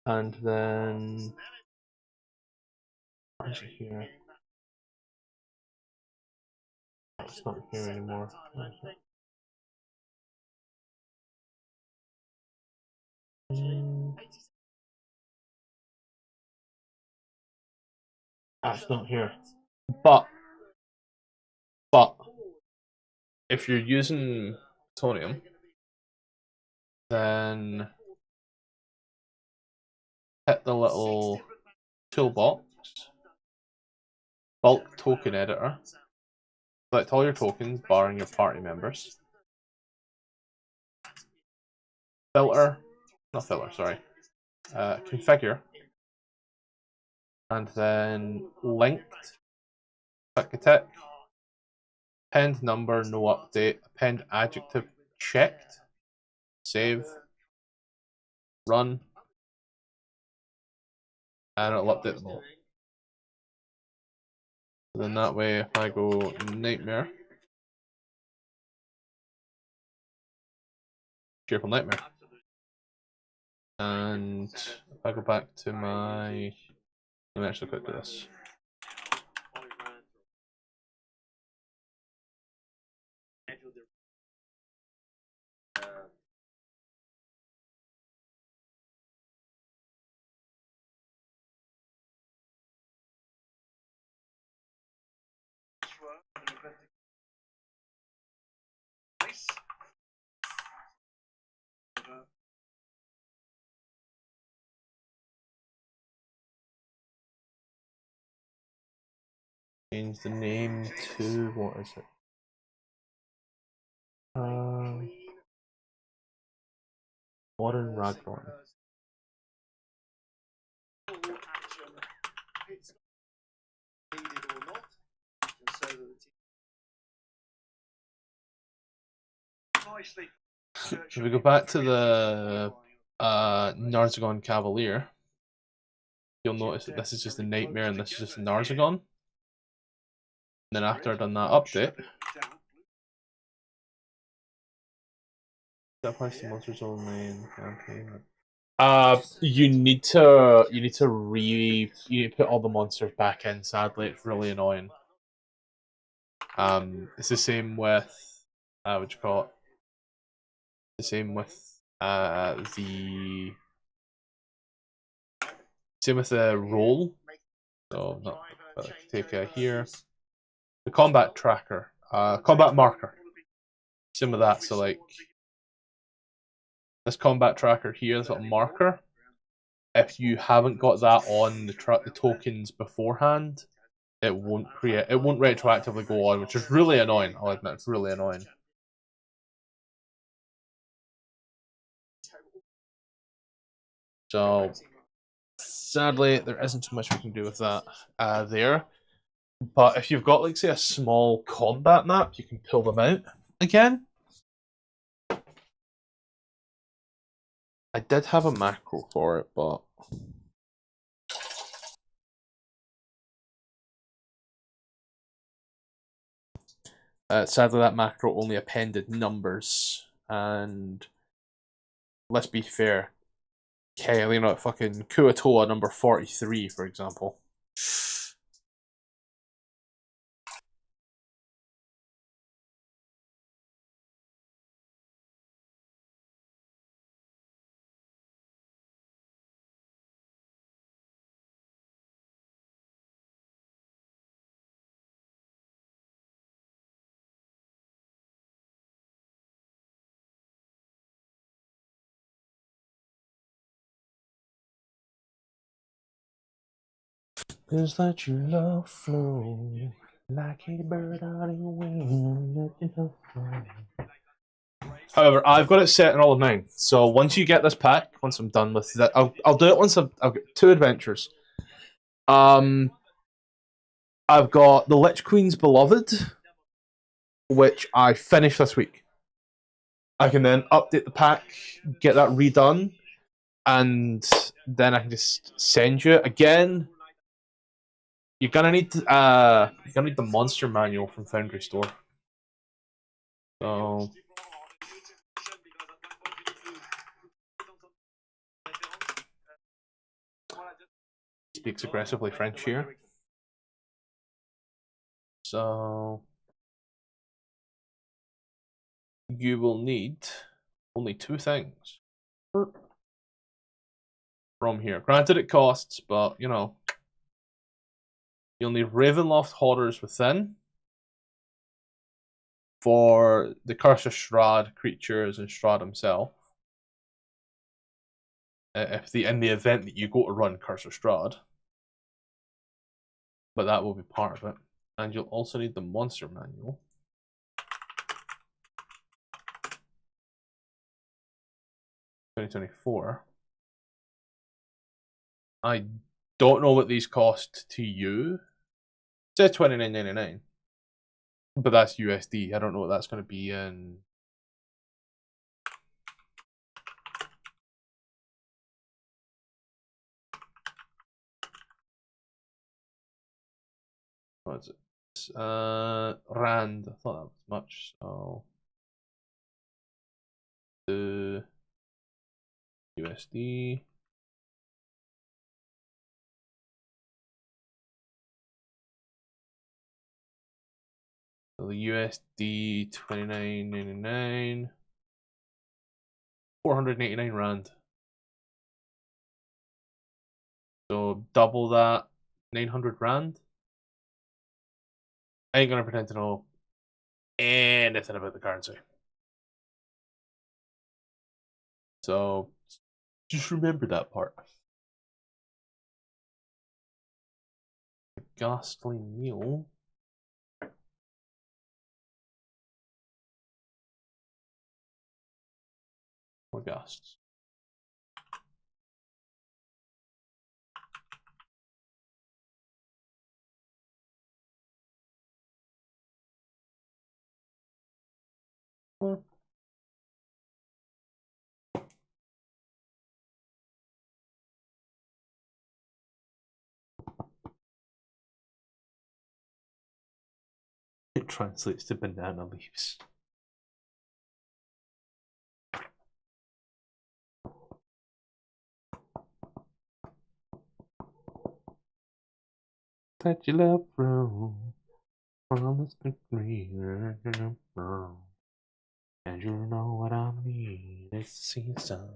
and then where's it here? Oh, it's not here anymore. It's not here. But if you're using Plutonium, then hit the little toolbox, bulk token editor, select all your tokens, barring your party members. Filter, not filter, sorry. Configure, and then linked. Click a tick. Append number, no update. Append adjective, checked. Save. Run. And it'll update them all. So then that way, if I go Nightmare, Cheerful Nightmare. And if I go back to my... Let me actually quick do this. Change the name to... What is it? Modern Ragdoll. If we go back to the Narzagon Cavalier, you'll notice that this is just a Nightmare and this is just a Narzagon. then after I've done that update, that applies to monsters only in campaign. You need to put all the monsters back in. Sadly, it's really annoying. It's the same with what you call it? The same with the roll. So not take here the combat tracker, combat marker. Same with that. So like this combat tracker here, this little marker. If you haven't got that on the tokens beforehand, it won't retroactively go on, which is really annoying. I'll admit it's really annoying. So sadly, there isn't too much we can do with that there. But if you've got, like, say, a small combat map, you can pull them out again. I did have a macro for it, but sadly that macro only appended numbers, and let's be fair, okay, you know, fucking Kuatoa number 43, for example. Just let your love flow like a bird on your wing. Let your love flow. However, I've got it set in all of mine. So once you get this pack, once I'm done with that, I'll do it once I've got 2 adventures. I've got the Lich Queen's Beloved, which I finished this week. I can then update the pack, get that redone, and then I can just send you it again. You're gonna need the monster manual from Foundry Store. So speaks aggressively French here. So you will need only 2 things from here. Granted, it costs, but you know, you'll need Ravenloft Horrors Within for the Curse of Strahd creatures and Strahd himself. In the event that you go to run Curse of Strahd, but that will be part of it. And you'll also need the monster manual. $2024. I don't know what these cost to you. It says $29.99, but that's USD. I don't know what that's going to be in. What is it? Rand. I thought that was much. So the USD. So the USD $29.99. 489 Rand. So double that, 900 Rand. I ain't gonna pretend to know anything about the currency. So just remember that part. The ghastly meal. More ghasts. translates to banana leaves. That you love flow from the green brown. And you know what I mean. It's the season.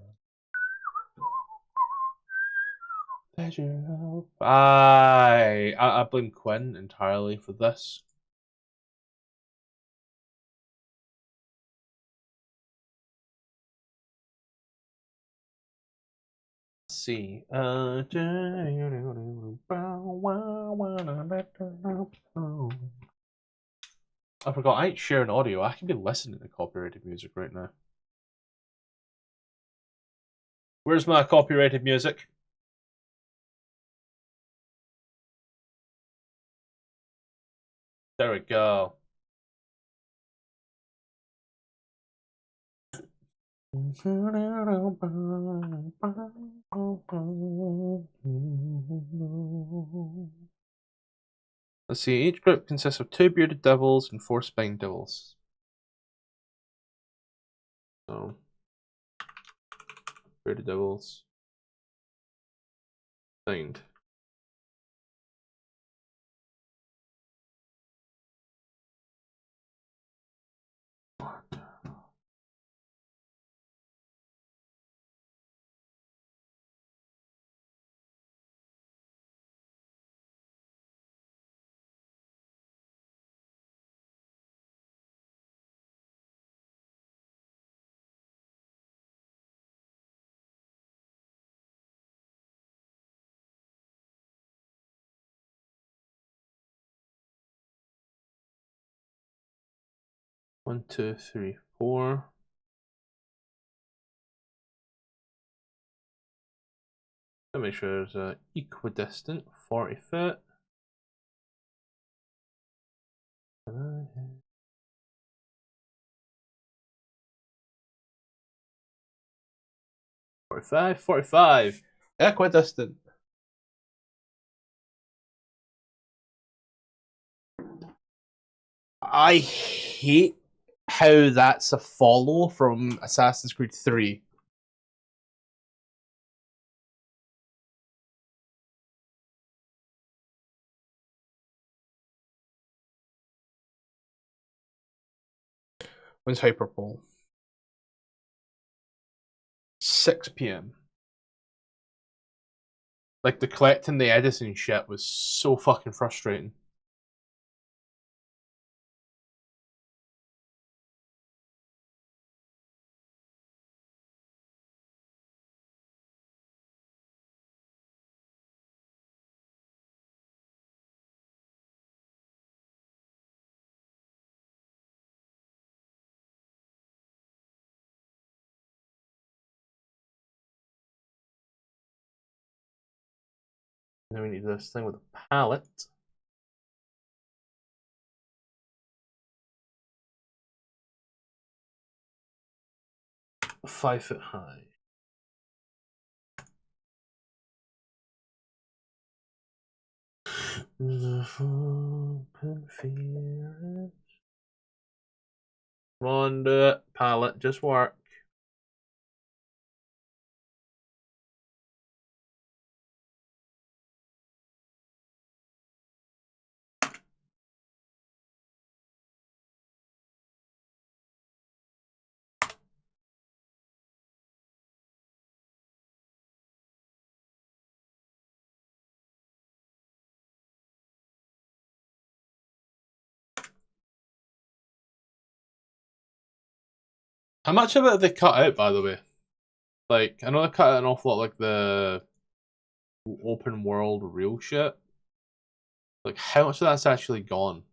Pleasure of I blame Quinn entirely for this. Let's see. I forgot I ain't sharing audio. I can be listening to copyrighted music right now. Where's my copyrighted music? There we go. Let's see, each group consists of 2 bearded devils and 4 spined devils. So, bearded devils. Spined. One, two, three, four. Let me make sure there's a equidistant 40 foot. 45, 45. Equidistant. I hate how that's a follow from Assassin's Creed 3. When's Hyperpole? 6 p.m. Like, the collecting the Edison shit was so fucking frustrating. Now we need this thing with a pallet. Five foot high. The open fear. Come on, do it. Pallet, just work. How much of it have they cut out, by the way? Like, I know they cut out an awful lot, like the open world real shit. Like, how much of that's actually gone?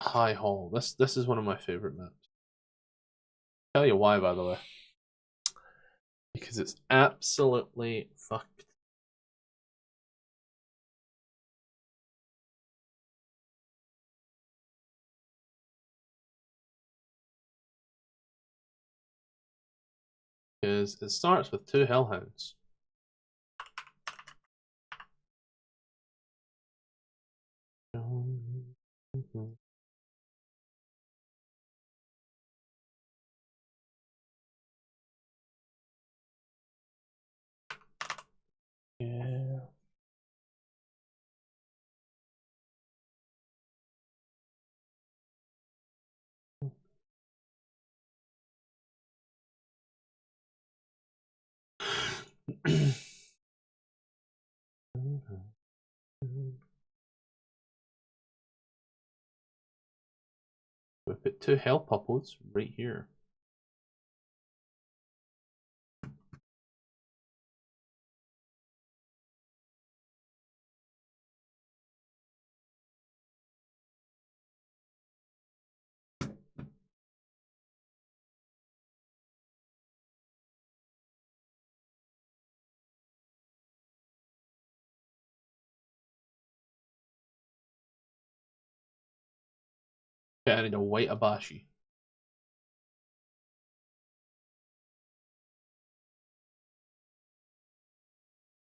High Hall. This is one of my favorite maps. Tell you why, by the way. Because it's absolutely fucked. Because it starts with 2 hellhounds. Yeah. We put 2 hell popples right here. Okay, I need a white Abashi.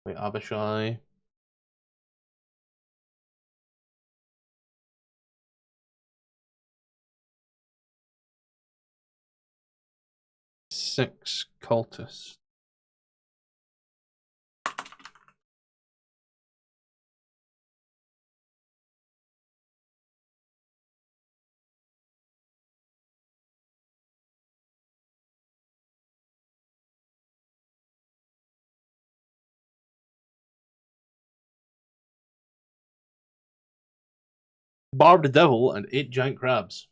White Abashai. Six cultists. Barbed Devil and 8 giant crabs.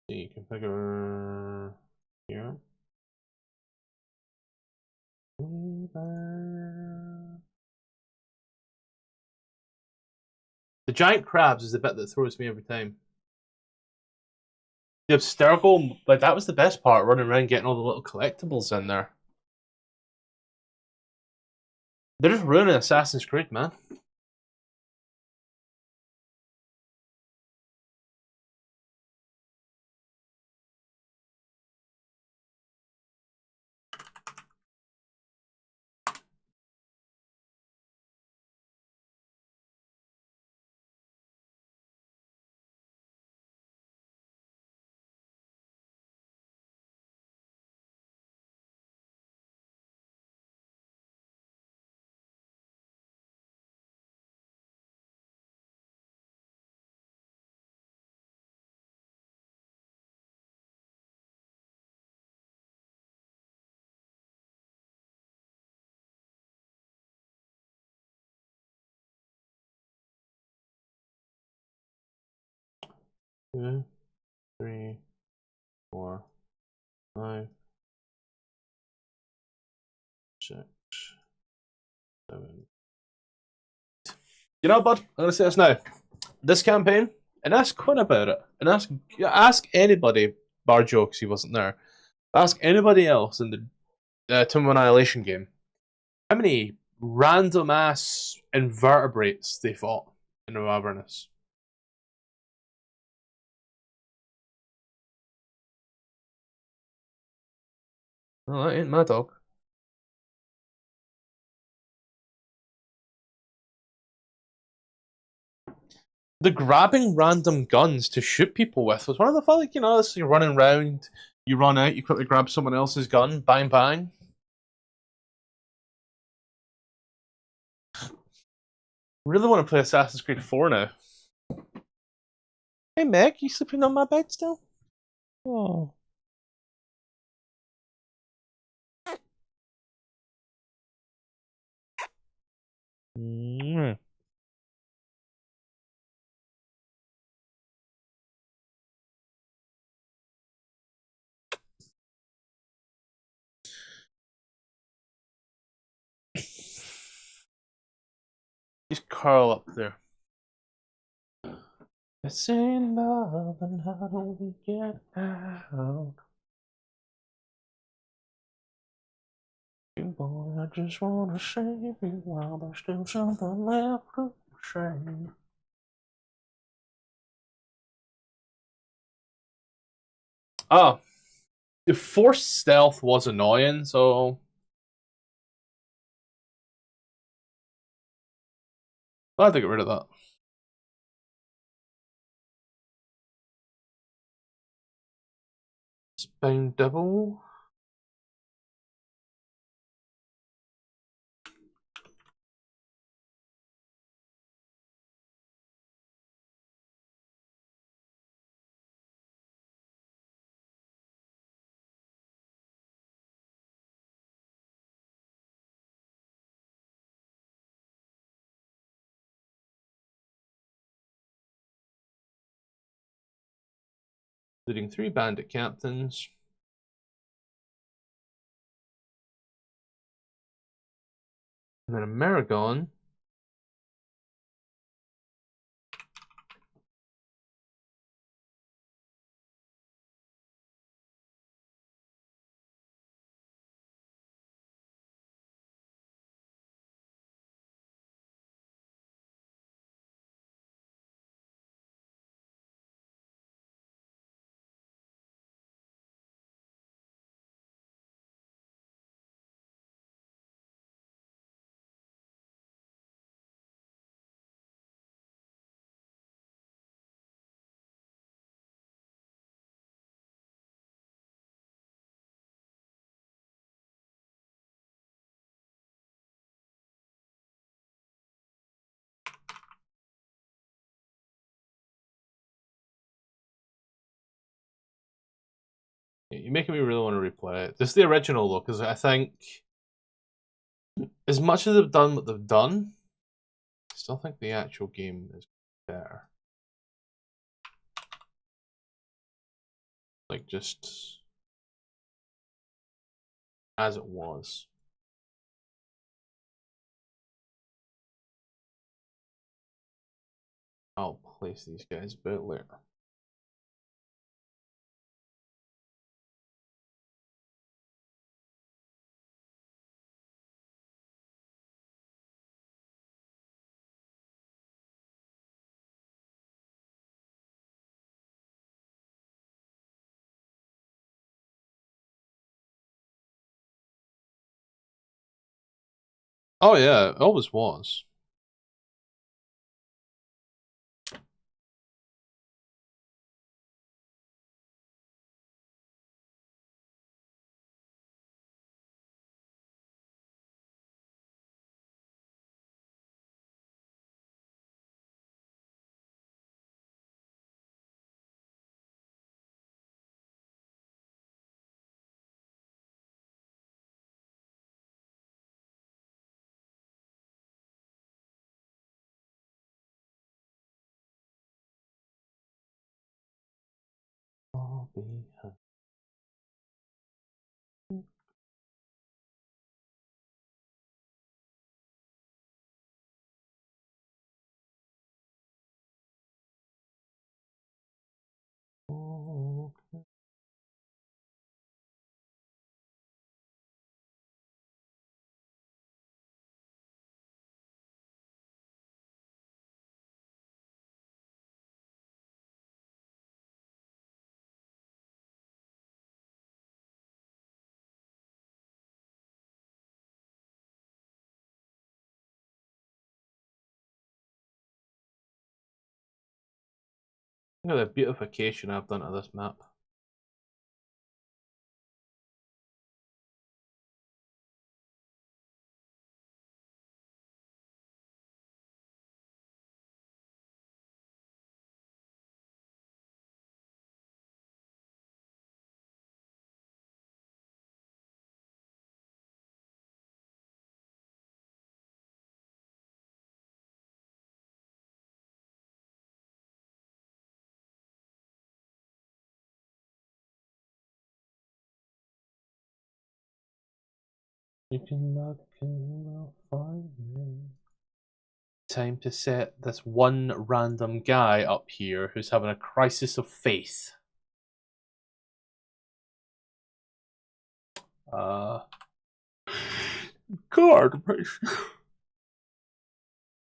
See, configure here. The giant crabs is the bit that throws me every time. The Abstergo, like that was the best part, running around getting all the little collectibles in there. They're just ruining Assassin's Creed, man. Two, three, four, five, six, seven. You know, bud, I'm gonna say this now. This campaign, and ask Quinn about it, and ask anybody, bar jokes he wasn't there. Ask anybody else in the Tomb of Annihilation game how many random ass invertebrates they fought in the Avernus. Oh, that ain't my dog. The grabbing random guns to shoot people with was one of the fun, like, you know, you're running around, you run out, you quickly grab someone else's gun, bang bang. Really want to play Assassin's Creed 4 now. Hey Meg, you sleeping on my bed still? Oh. Mm. Just curl up there. It's in love, and how do we get out? Boy, I just wanna save you while there's still something left to say. Oh, the forced stealth was annoying, so I had to get rid of that. Spine double. Leading 3 bandit captains. And then a Maragon. You're making me really want to replay it. This is the original though, because I think as much as they've done what they've done, I still think the actual game is better. Like just as it was. I'll place these guys a bit later. Oh yeah, it always was. I'll be Look at the beautification I've done to this map. You can look and you'll find me. time to set this one random guy up here who's having a crisis of faith. Card, by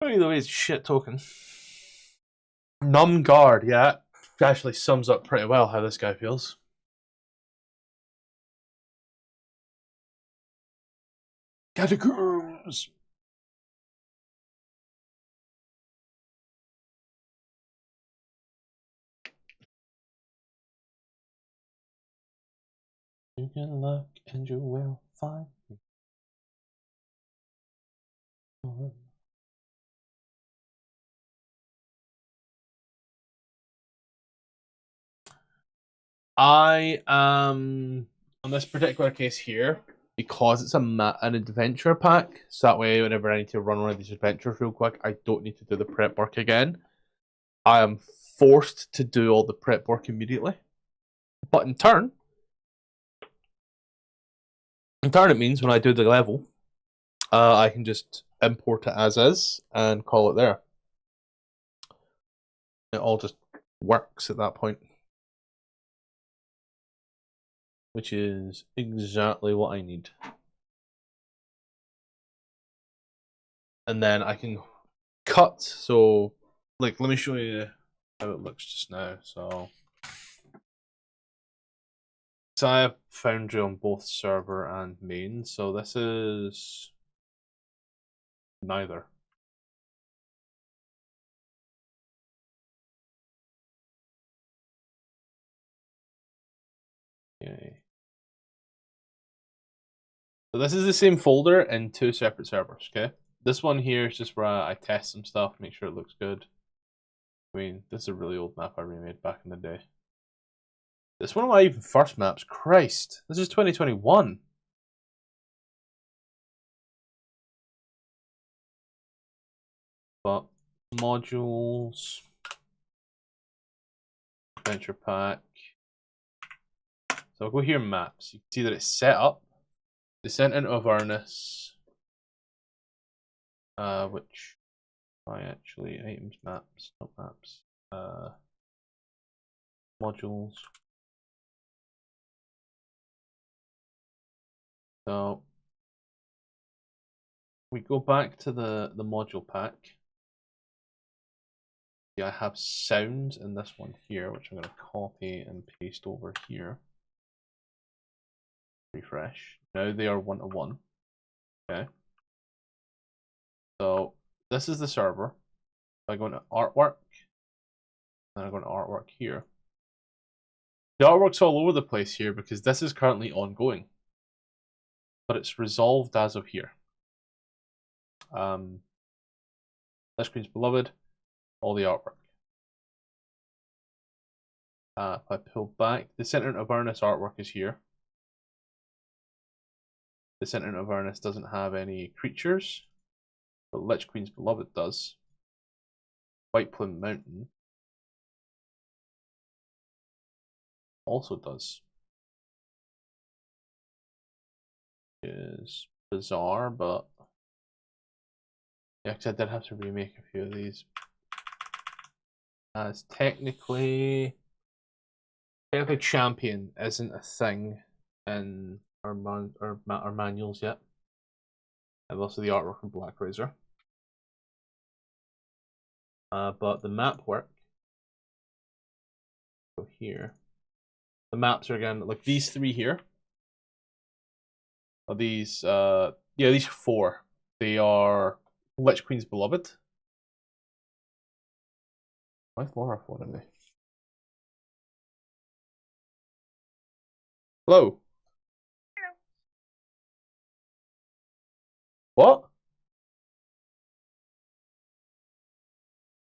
the way, it's shit token. Numb guard, yeah. Actually sums up pretty well how this guy feels. Catacombs. You can look and you will find me. I am on this particular case here, because it's an adventure pack, so that way whenever I need to run one of these adventures real quick, I don't need to do the prep work again. I am forced to do all the prep work immediately. But in turn it means when I do the level, I can just import it as is and call it there. It all just works at that point. Which is exactly what I need. And then I can cut, so like let me show you how it looks just now. So I have Foundry on both server and main, so this is neither. Okay. So this is the same folder in two separate servers, okay? This one here is just where I test some stuff, make sure it looks good. I mean, this is a really old map I remade back in the day. This one of my even first maps, Christ. This is 2021. But modules, adventure pack. So I'll go here, maps. You can see that it's set up. Descent into Avernus. Which I actually items, maps, not maps. Modules. So we go back to the module pack. Yeah, I have sounds in this one here, which I'm going to copy and paste over here. Refresh. Now they are 1-to-1. Okay. So this is the server. I go into artwork, and I go into artwork here. The artwork's all over the place here because this is currently ongoing, but it's resolved as of here. Lich Queen's Beloved, all the artwork. If I pull back, the Center of Avernus artwork is here. The Center of Avernus doesn't have any creatures, but Lich Queen's Beloved does. White Plume Mountain also does. Is bizarre, but yeah, because I did have to remake a few of these. As technically champion isn't a thing in our manuals yet. And also the artwork from Black Razor. But the map work. Go here. The maps are again like these three here. Are these yeah, these four. They are Lich Queen's Beloved. Why is Laura phoning me? Hello. Hello. What?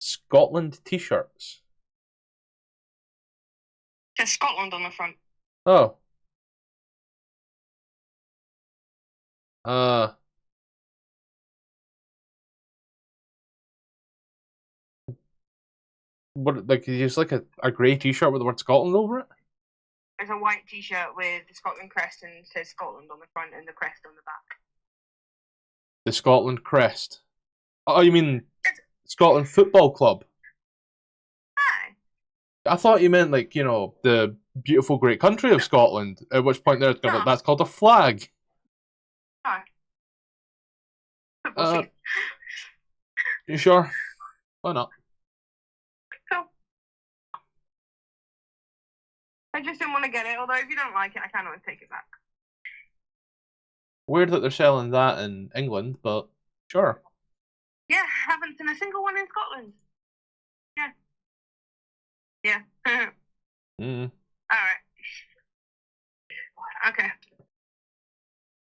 Scotland t-shirts. There's Scotland on the front. Oh. What, like, it's like a grey t-shirt with the word Scotland over it? There's a white t-shirt with the Scotland crest and says Scotland on the front and the crest on the back. The Scotland crest. Oh, you mean... It's Scotland Football Club. Aye. I thought you meant like, you know, the beautiful great country of Scotland. At which point they're No. that's called a flag. No. Football team. You sure? Why not? Cool. I just didn't want to get it, although if you don't like it, I can always take it back. Weird that they're selling that in England, but sure. Yeah, haven't seen a single one in Scotland. Yeah. Yeah. Mm. Alright. Okay.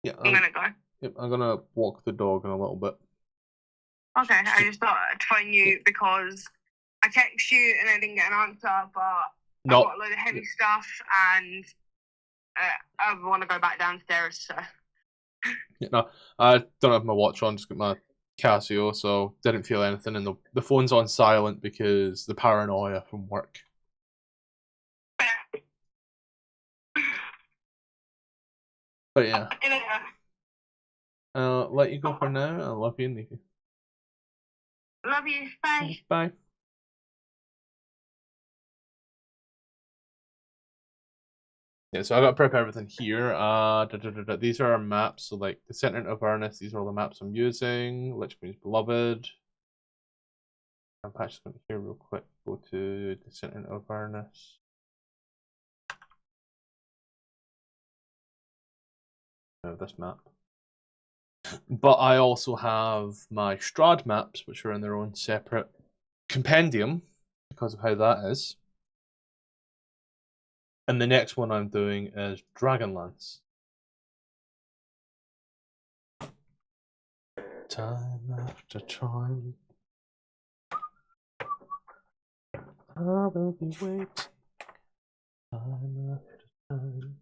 Yeah, I'm gonna go. Yep, I'm gonna walk the dog in a little bit. Okay, I just thought I'd phone you because I text you and I didn't get an answer, but No. I've got a load of heavy stuff and I want to go back downstairs, so. Yeah, no, I don't have my watch on, just got my Casio, so didn't feel anything, and the phone's on silent because the paranoia from work. But yeah. Let you go for now. I love you and leave you. Love you. Bye. Bye. Yeah, so I got to prep everything here. These are our maps. So like the center of Avernus, these are all the maps I'm using. Lich Queen's Beloved. I'm just going to here real quick. Go to the center of Avernus. This map. But I also have my Strahd maps, which are in their own separate compendium because of how that is. And the next one I'm doing is Dragonlance. Time after time, I will be waiting. Time after time.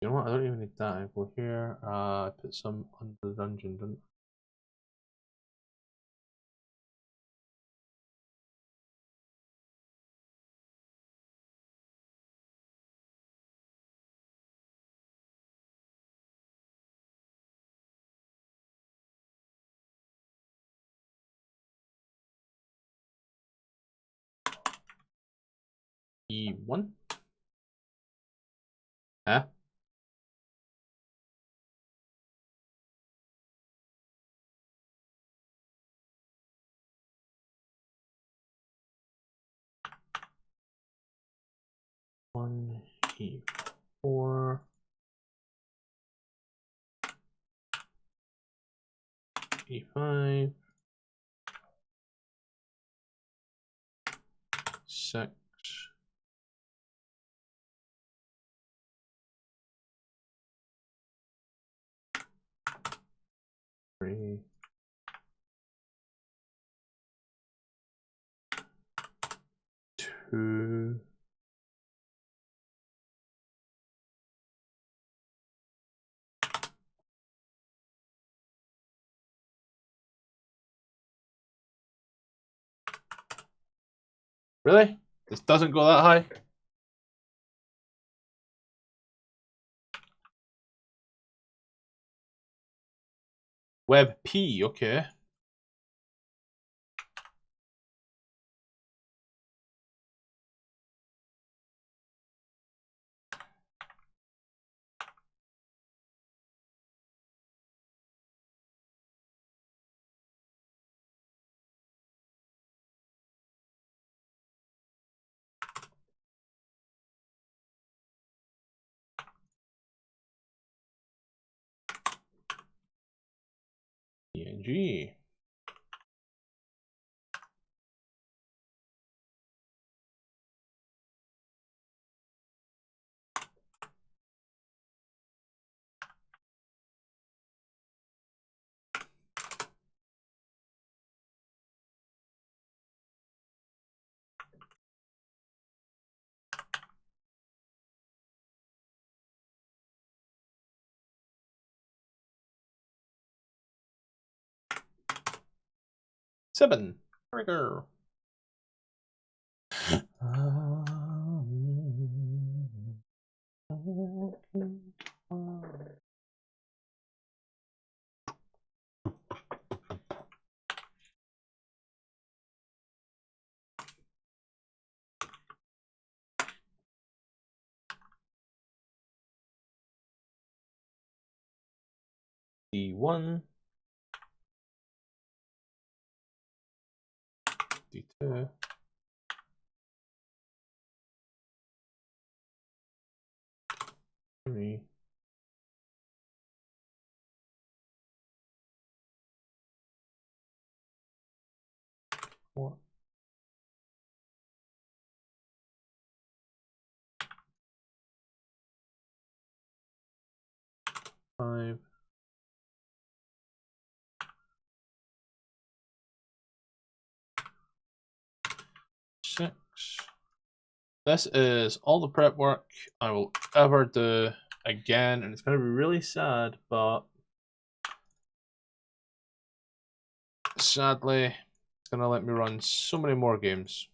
You know what? I don't even need that. I go here. I put some under the dungeon, didn't I? E1. Huh? One E4. E5. 6. 3. 2. Really? This doesn't go that high? Web P, okay. PNG. Seven. Trigger. D1, D2, three, four, five, six. This is all the prep work I will ever do again, and it's going to be really sad, but sadly, it's going to let me run so many more games.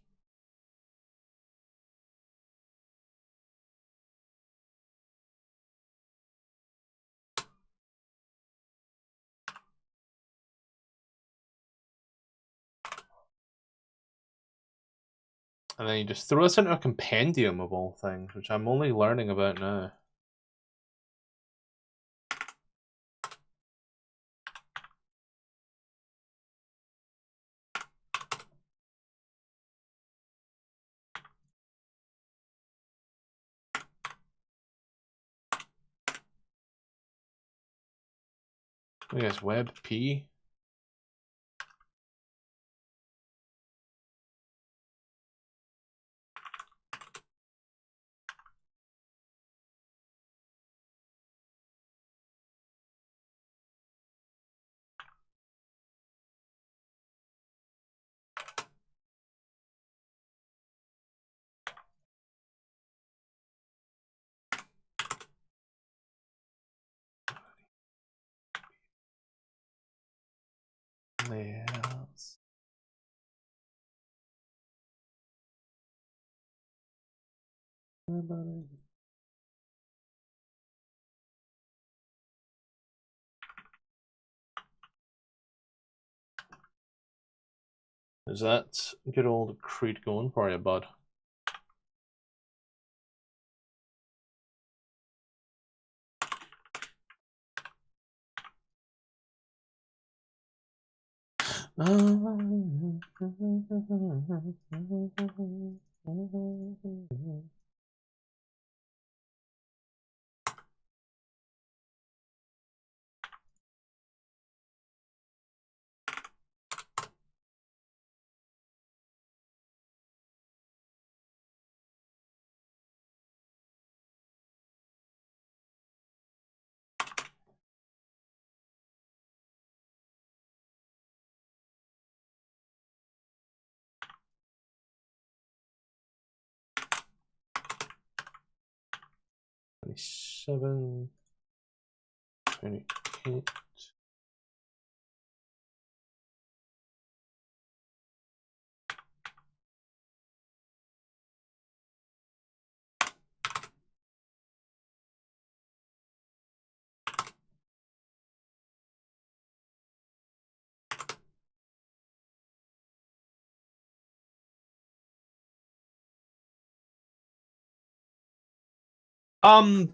And then you just throw us into a compendium of all things, which I'm only learning about now. I guess WebP. Layouts. Is that good old Creed going for you, bud? $27, $28.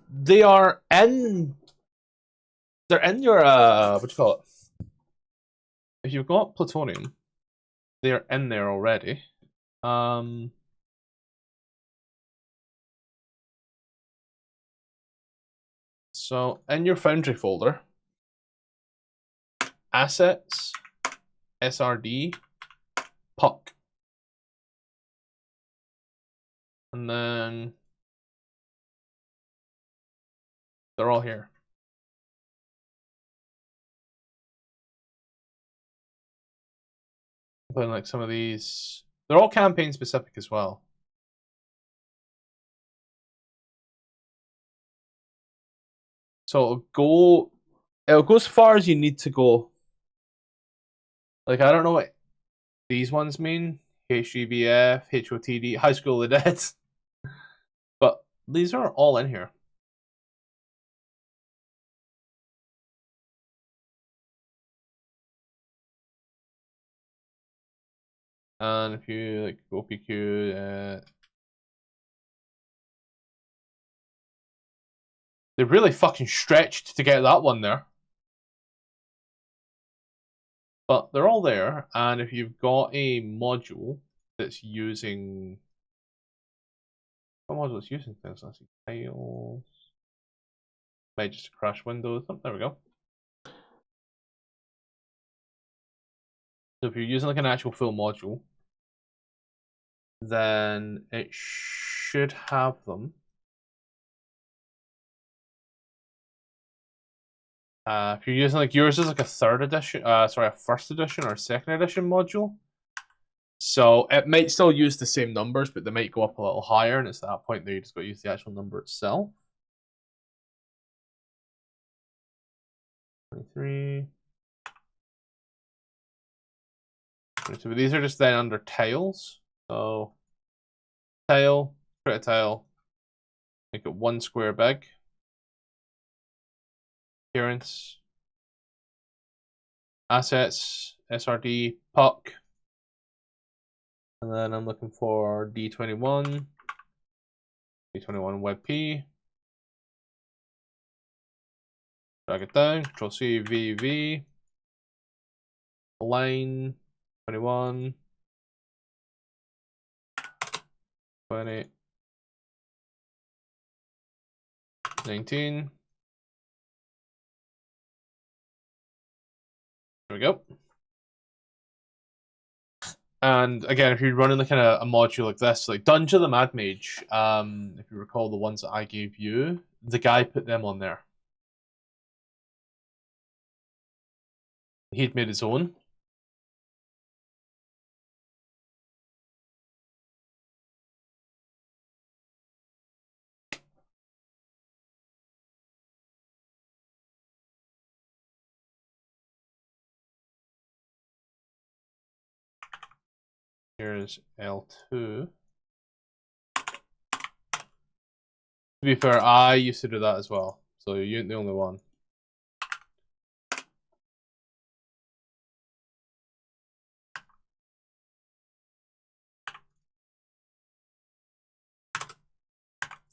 They are in. They're in your what do you call it? If you've got plutonium, they're in there already. So in your foundry folder, assets, SRD, puck, and then they're all here. Putting like some of these, they're all campaign specific as well. So it'll go as far as you need to go. Like, I don't know what these ones mean. HGBF, HOTD, High School of the Dead. But these are all in here. And if you like go PQ, they really fucking stretched to get that one there. But they're all there, and if you've got a module that's using... What module is using things? Let's see. Tiles. Might just crash Windows. Oh, there we go. So if you're using like an actual full module, then it should have them. If you're using like yours is like a third edition, sorry, a first edition or second edition module. So it might still use the same numbers, but they might go up a little higher, and it's at that point that you just got to use the actual number itself. 23. 22. But these are just then under tiles. So tile, create a tile, make it 1 square big. Appearance, assets, SRD, puck. And then I'm looking for D21, D21 WebP. Drag it down, Control C, V, align, 21, 20, 19. There we go. And again, if you're running like kind of a module like this, like Dungeon the Mad Mage, if you recall the ones that I gave you, the guy put them on there. He'd made his own. Here's L2. To be fair, I used to do that as well, so you ain't the only one.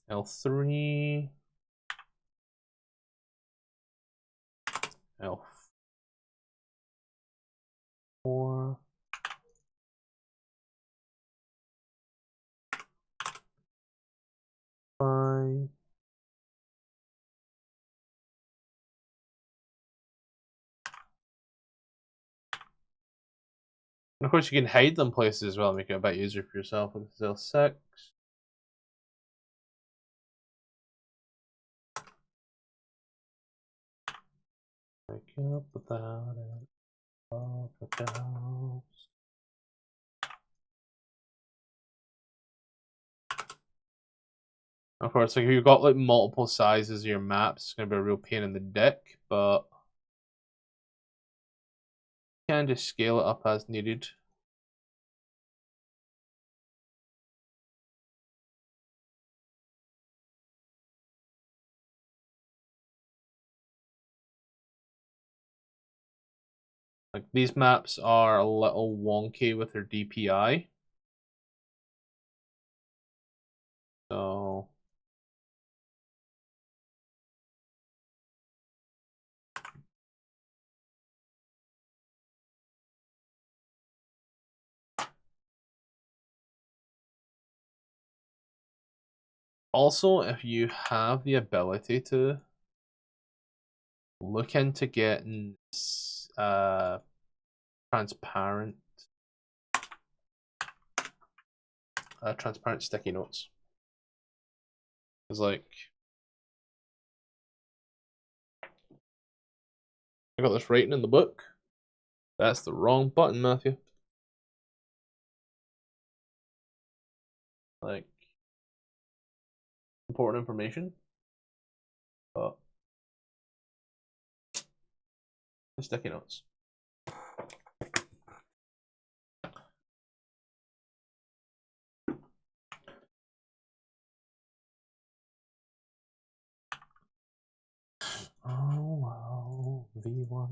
L3, L4, five. And of course, you can hide them places as well, make it a bit easier for yourself. This is L6. Wake up without it. Of course, like if you've got like multiple sizes of your maps, it's gonna be a real pain in the dick, but you can just scale it up as needed. Like these maps are a little wonky with their DPI. So also, if you have the ability to look into getting transparent transparent sticky notes. It's like I got this writing in the book. That's the wrong button, Matthew. Like important information. But sticky notes. Oh wow, V1.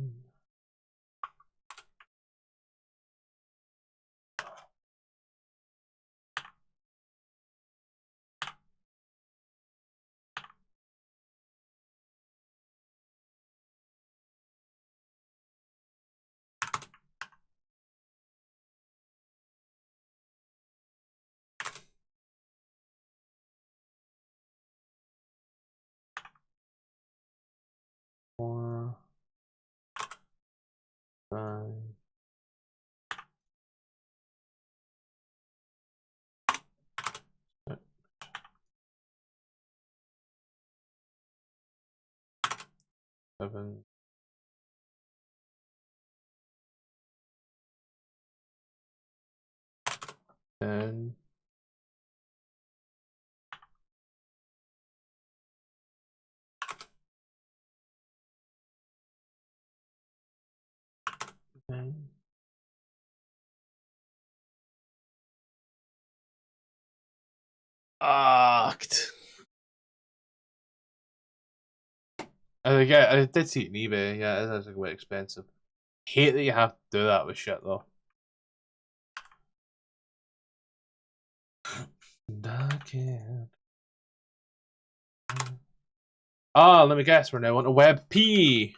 7. And I did see it in eBay. Yeah, it is actually quite expensive. Hate that you have to do that with shit though. I can't. Ah, let me guess. We're now on a web P.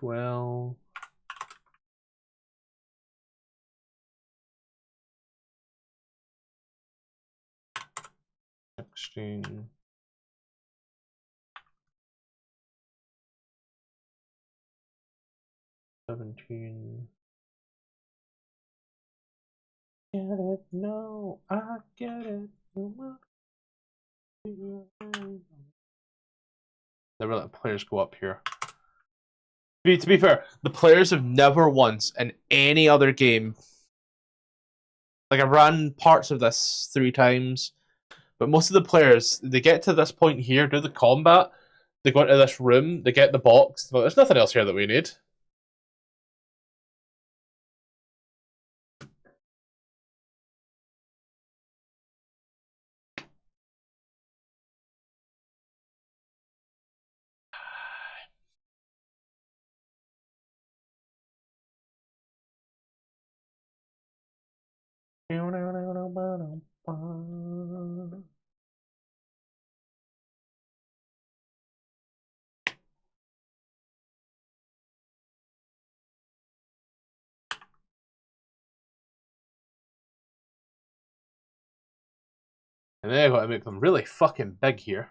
$12. 16. 17. Get it? No, I get it. Never let players go up here. To be fair, the players have never once in any other game. Like, I've run parts of this 3 times, but most of the players, they get to this point here, do the combat, they go into this room, they get the box. Well, there's nothing else here that we need. And then I gotta make them really fucking big here.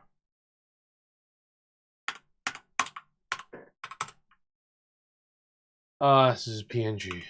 This is PNG.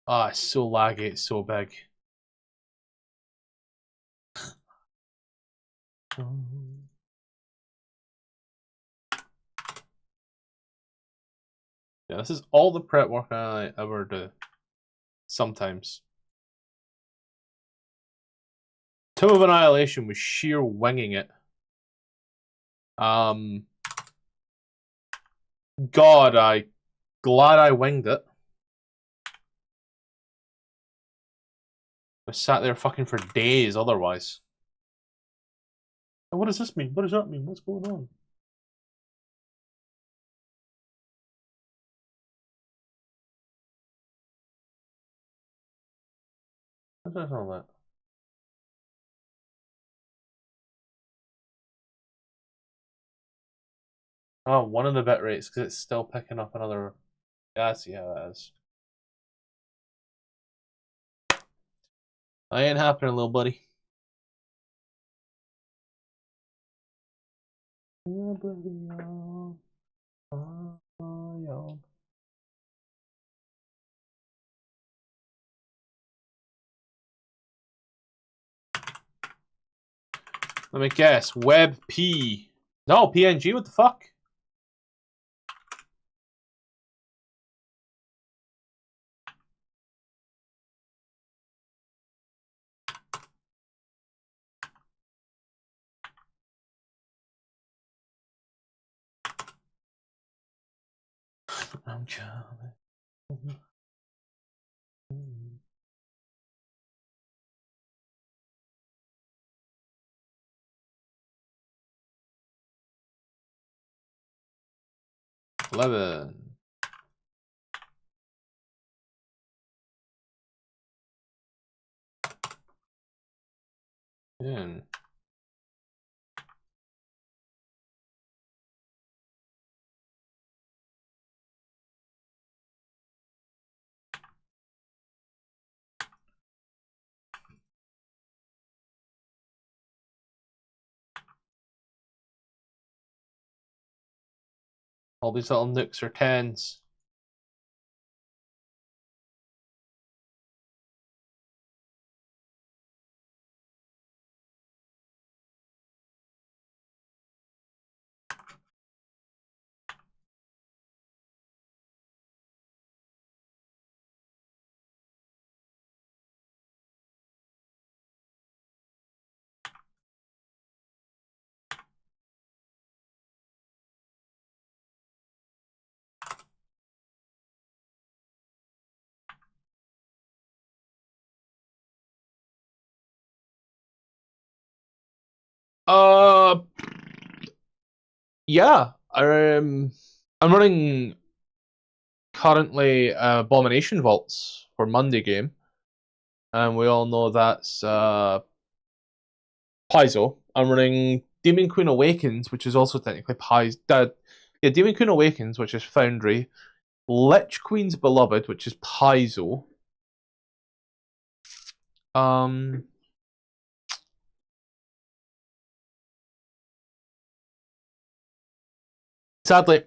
It's so laggy, it's so big. Yeah, this is all the prep work I ever do. Sometimes. Tomb of Annihilation was sheer winging it. God, glad I winged it. I sat there fucking for days otherwise. What does this mean? What does that mean? What's going on? What's all that? Oh, one of the bit rates because it's still picking up another. Yeah, I see how it is. I ain't happening, little buddy. Let me guess. Web P. No, PNG, what the fuck? I'm charming. 11. 10. All these little nooks are 10s. Yeah. I'm running currently Abomination Vaults for Monday game. And we all know that's Paizo. I'm running Demon Queen Awakens, which is also technically Paizo. Yeah, Demon Queen Awakens, which is Foundry. Lich Queen's Beloved, which is Paizo. Sadly,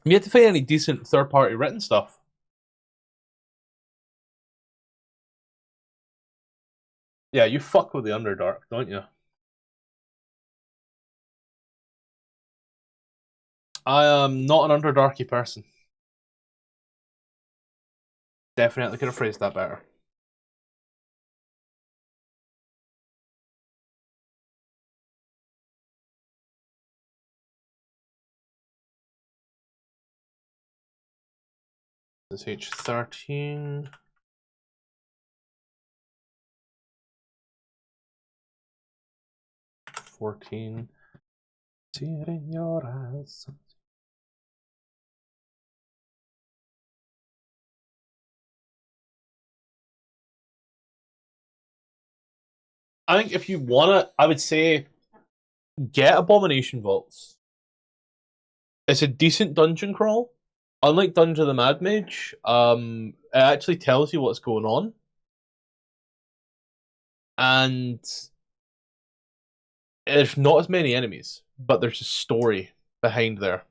we had to find any decent third-party written stuff. Yeah, you fuck with the Underdark, don't you? I am not an Underdarky person. Definitely could have phrased that better. This is H13. $14. See it in your eyes. I think if you want it, I would say get Abomination Vaults. It's a decent dungeon crawl. Unlike Dungeon of the Mad Mage, it actually tells you what's going on. And there's not as many enemies, but there's a story behind there.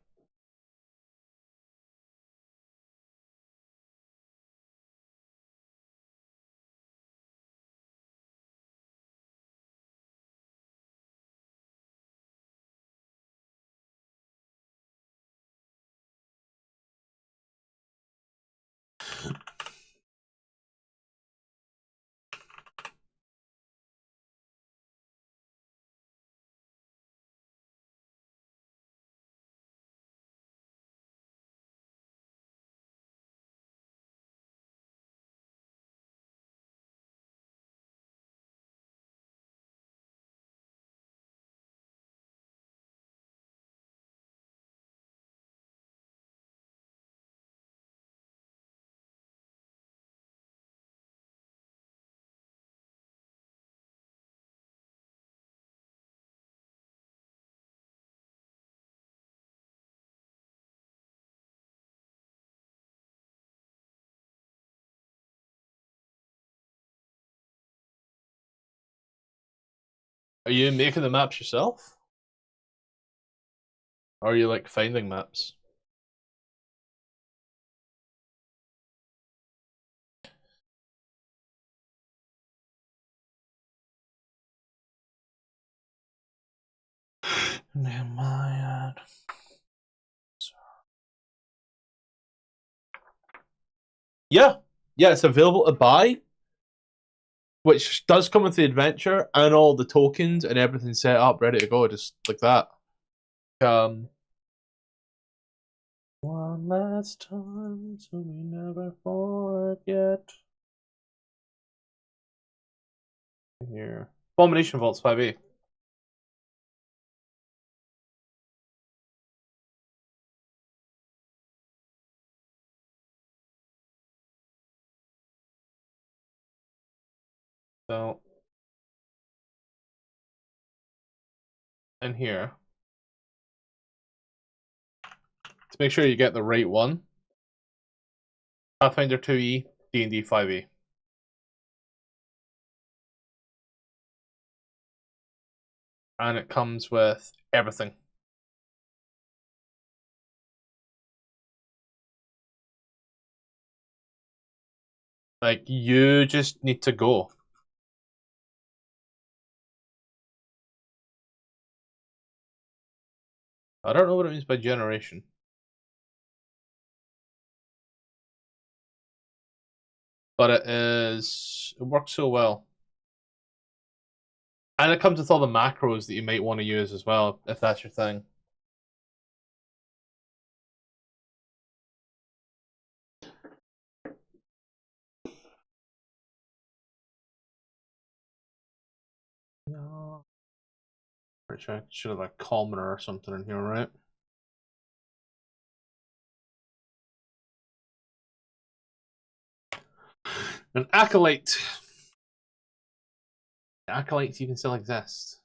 Are you making the maps yourself? Or are you like finding maps? Nehemiah. Yeah, it's available to buy, which does come with the adventure and all the tokens and everything set up, ready to go, just like that. One last time, so we never forget. Here. Abomination Vaults 5A. So, in here, to make sure you get the right one, Pathfinder 2E, D&D 5E. And it comes with everything. Like, you just need to go. I don't know what it means by generation. But it works so well. And it comes with all the macros that you might want to use as well, if that's your thing. No. Which I should have a commoner or something in here, right? An acolyte. Acolytes even still exist.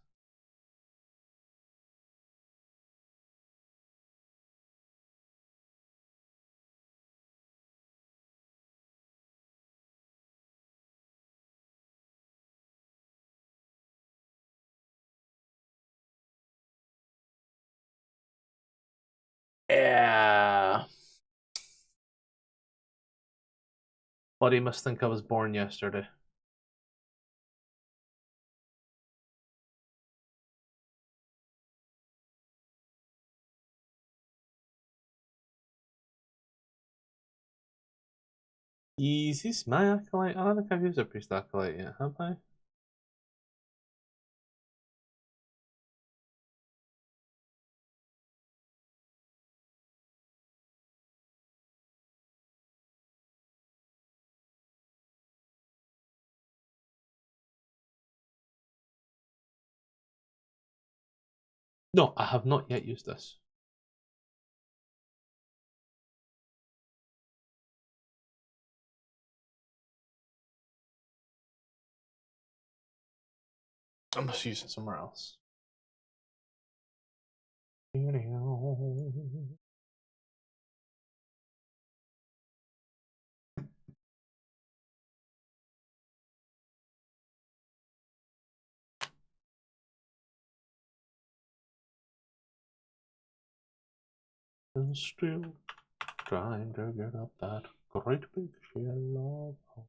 Yeah. Buddy must think I was born yesterday. Is this my acolyte? I don't think I've used a priest acolyte yet, have I? No, I have not yet used this. I must use it somewhere else. And still trying to get up that great big shell of.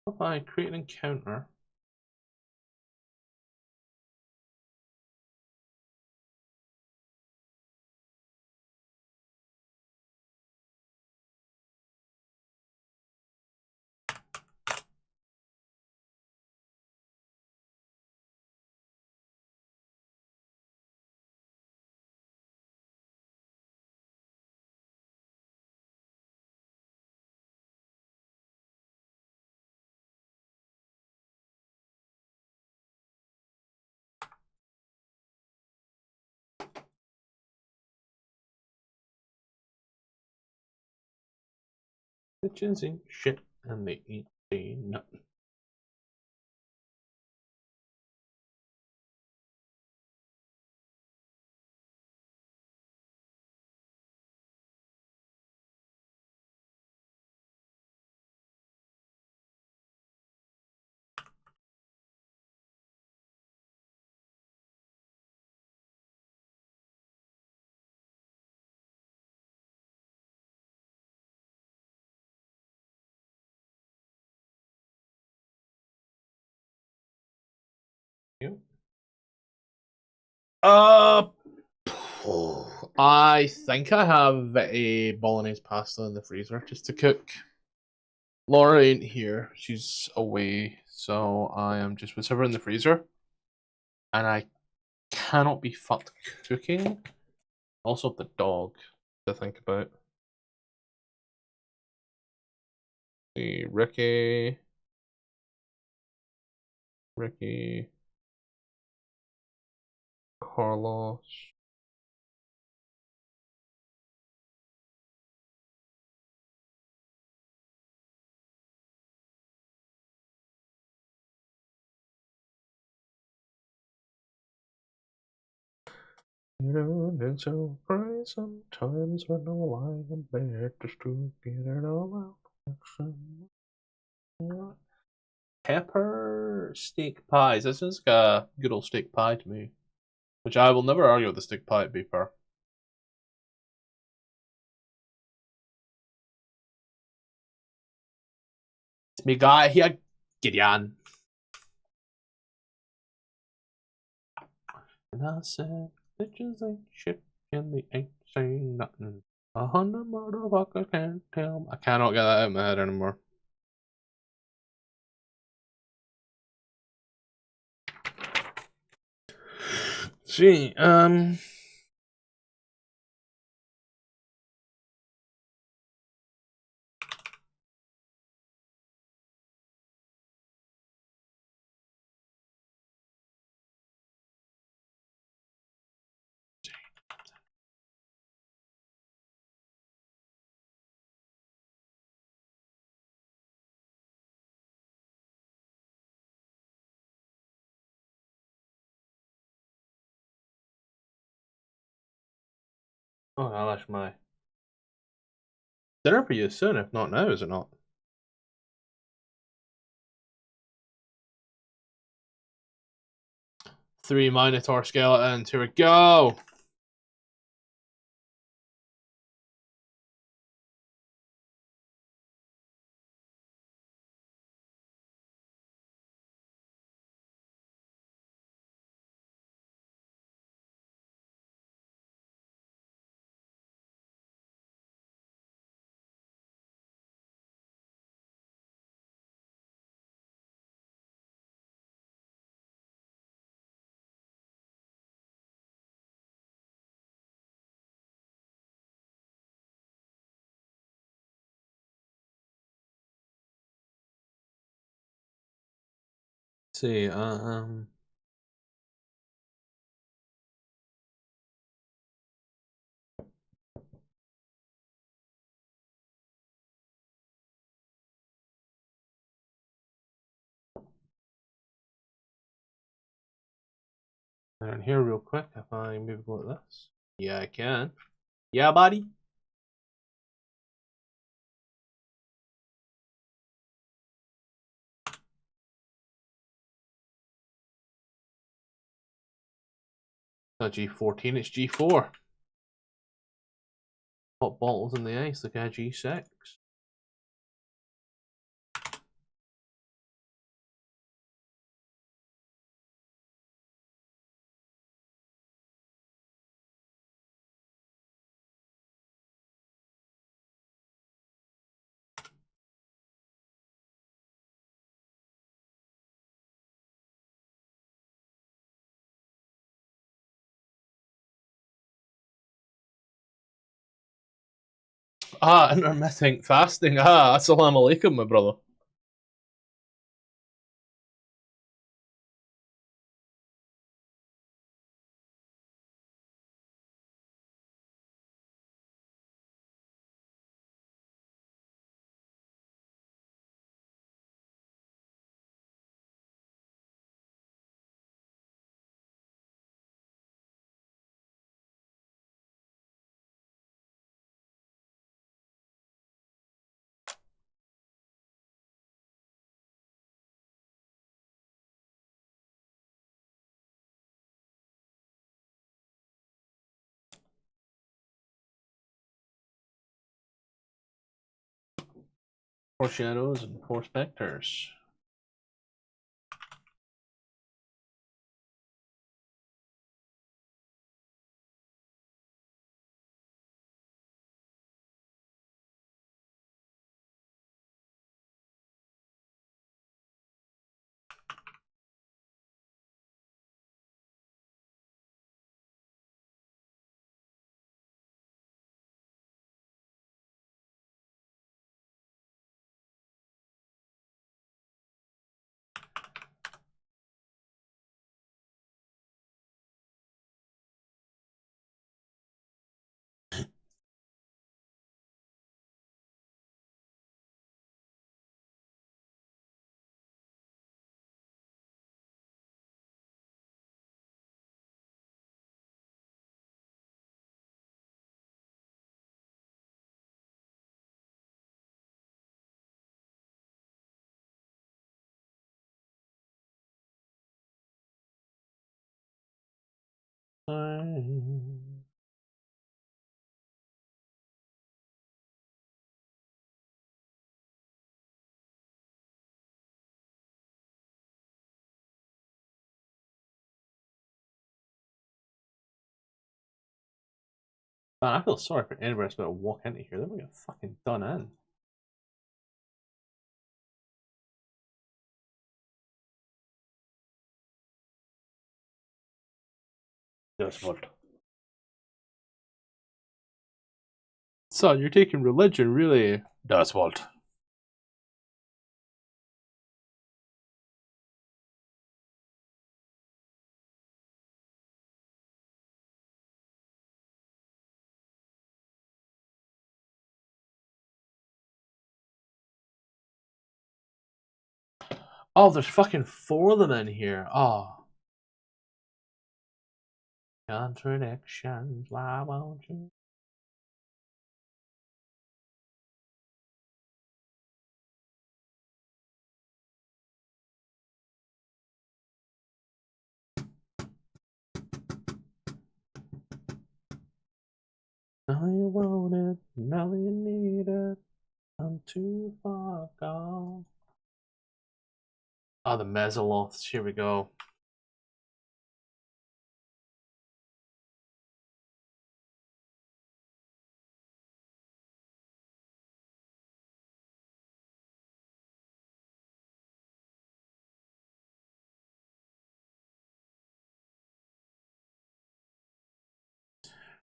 If I create an encounter, bitches ain't shit and they ain't saying nothing. Yep. I think I have a bolognese pasta in the freezer just to cook. Laura ain't here. She's away, so I am just with her in the freezer. And I cannot be fucked cooking. Also the dog to think about. See, Ricky, Carlos. You know, it's so crazy sometimes when I'm lying in bed just to get it all out. Pepper steak pies. This is like a good old steak pie to me. Which I will never argue with the steak pie, to be fair. It's me guy here, Gideon. And I said, bitches ain't shit and they ain't saying nothing. 100 motherfuckers can't tell me. I cannot get that out of my head anymore. See, oh, that's my dinner for you soon, if not now, is it not? 3 Minotaur skeletons, here we go! Let's see, down here real quick if I move like this. Yeah, I can. Yeah, buddy. Not G14, it's G4. Hot bottles in the ice, look at G6. Ah, intermittent fasting. Ah, assalamu alaikum, my brother. Four shadows and 4 specters. Man, I feel sorry for anybody that's about to walk into here. They're gonna get fucking done in. Das Wort. Son, you're taking religion really. Das Wort. Oh, there's fucking 4 of them in here. Oh. Contradictions, why won't you? Now you want it, now you need it. I'm too far gone. Oh, the Mezzoloths. Here we go.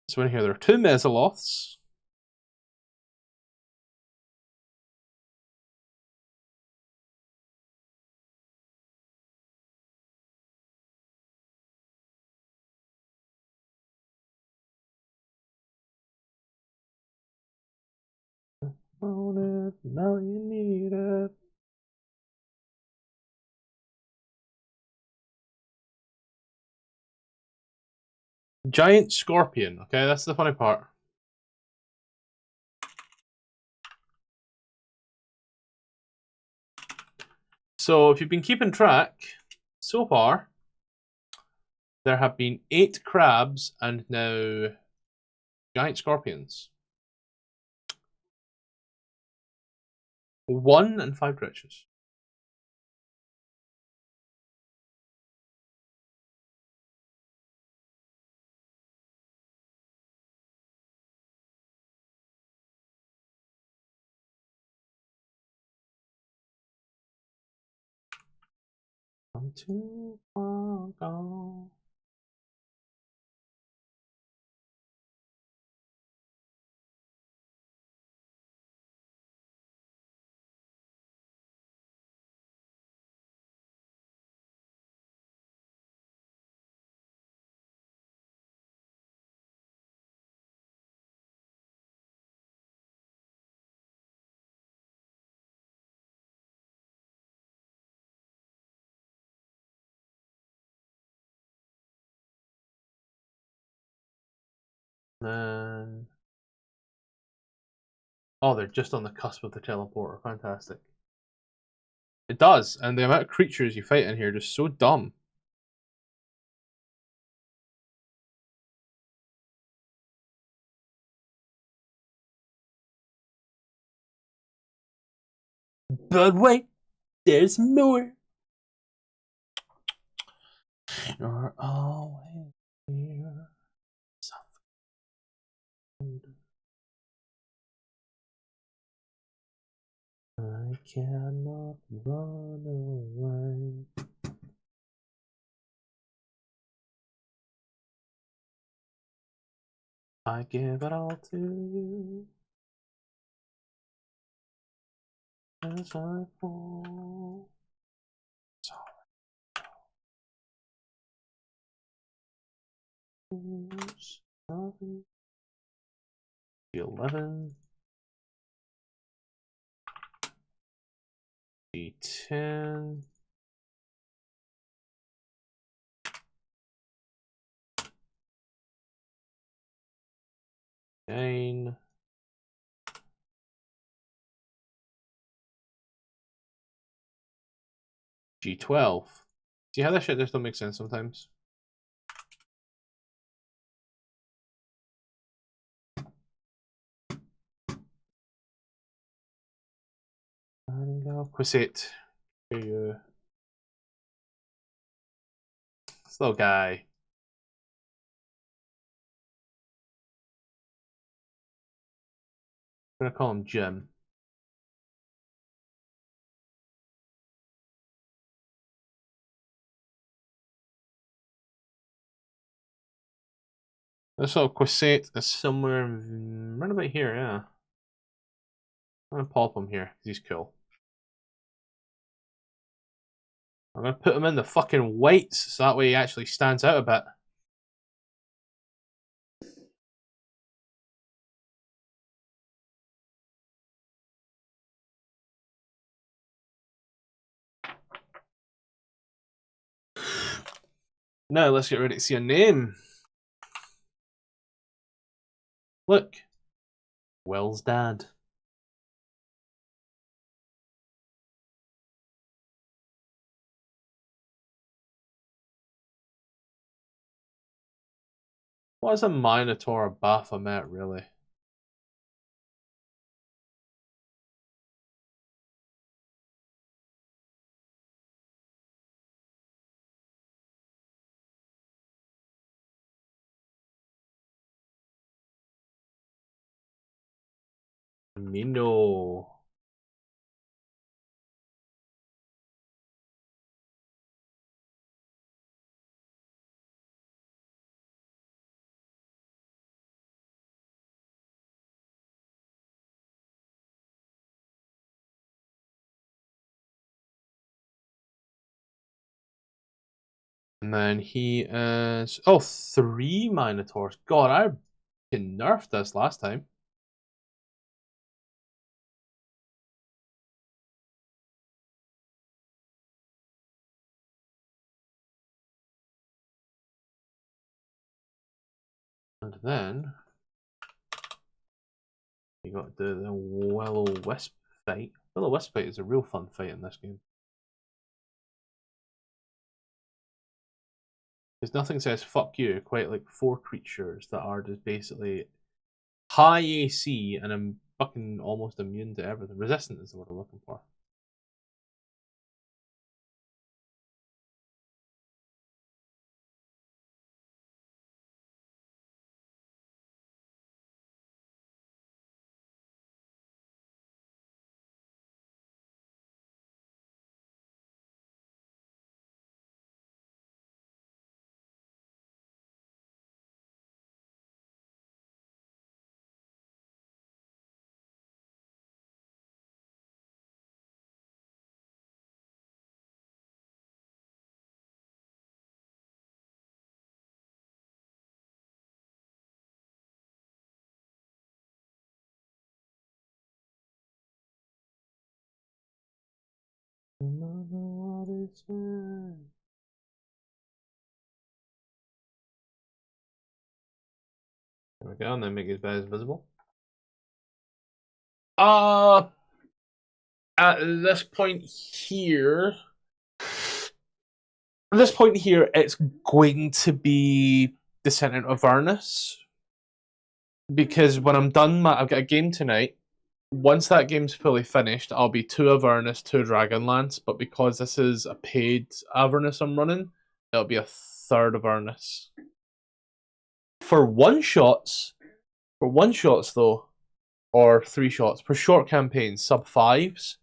So in here there are 2 Mezzoloths. Want it, now you need it. Giant scorpion. Okay, that's the funny part. So if you've been keeping track, so far there have been 8 crabs and now giant scorpions. 1 and 5 dredges. I'm too far gone. Then oh, they're just on the cusp of the teleporter. Fantastic. It does, and the amount of creatures you fight in here are just so dumb. But wait, there's more. You're always here. I cannot run away. I give it all to you as I fall. G11, G10, Nine, G12. See how that shit just don't make sense sometimes? And go Quisite. Here you. This little guy. I'm gonna call him Jim. This little Quisette is somewhere right about here, yeah. I'm gonna pop him here, because he's cool. I'm gonna put him in the fucking whites, so that way he actually stands out a bit. Now let's get ready to see a name. Look. Will's dad. What is a Minotaur or Baphomet, really? Mino. And then he is... Oh, 3 Minotaurs. God, I can nerfed this last time. And then... you got the Will-O-Wisp fight. Will-O-Wisp fight is a real fun fight in this game. Because nothing says fuck you quite like 4 creatures that are just basically high AC and I'm fucking almost immune to everything. Resistant is what I'm looking for. There we go, and then make his base visible. At this point here, it's going to be Descendant of Avernus. Because when I'm done, I've got a game tonight. Once that game's fully finished, I'll be 2 Avernus, 2 Dragonlance. But because this is a paid Avernus I'm running, it'll be a 3rd Avernus. For one shots though, or 3 shots per short campaign, sub 5s.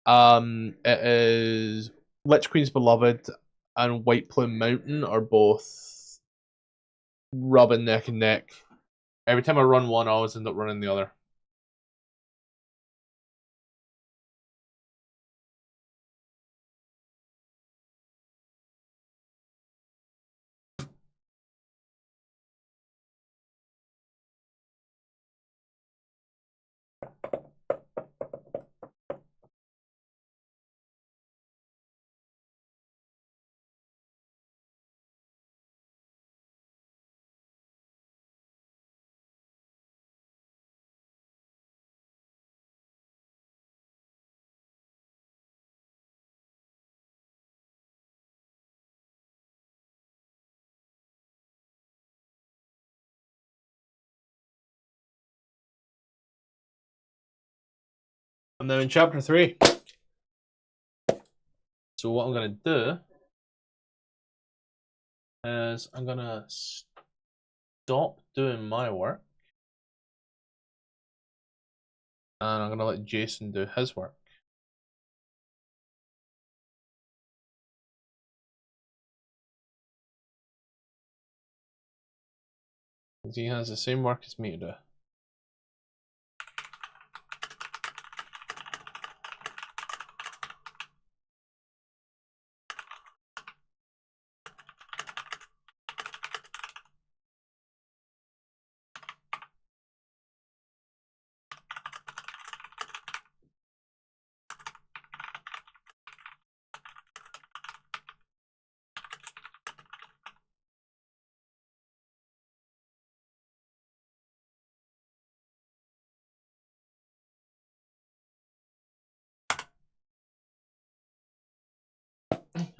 It is Lich Queen's Beloved and White Plume Mountain are both rubbing neck and neck. Every time I run one, I always end up running the other. I'm now in chapter 3. So what I'm going to do is I'm going to stop doing my work. And I'm gonna let Jason do his work. He has the same work as me to do.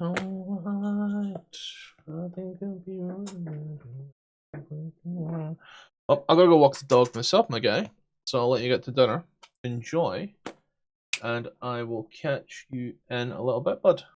Alright, I think I'll be right. Oh, I gotta go walk the dog myself, my guy. So I'll let you get to dinner. Enjoy, and I will catch you in a little bit, bud.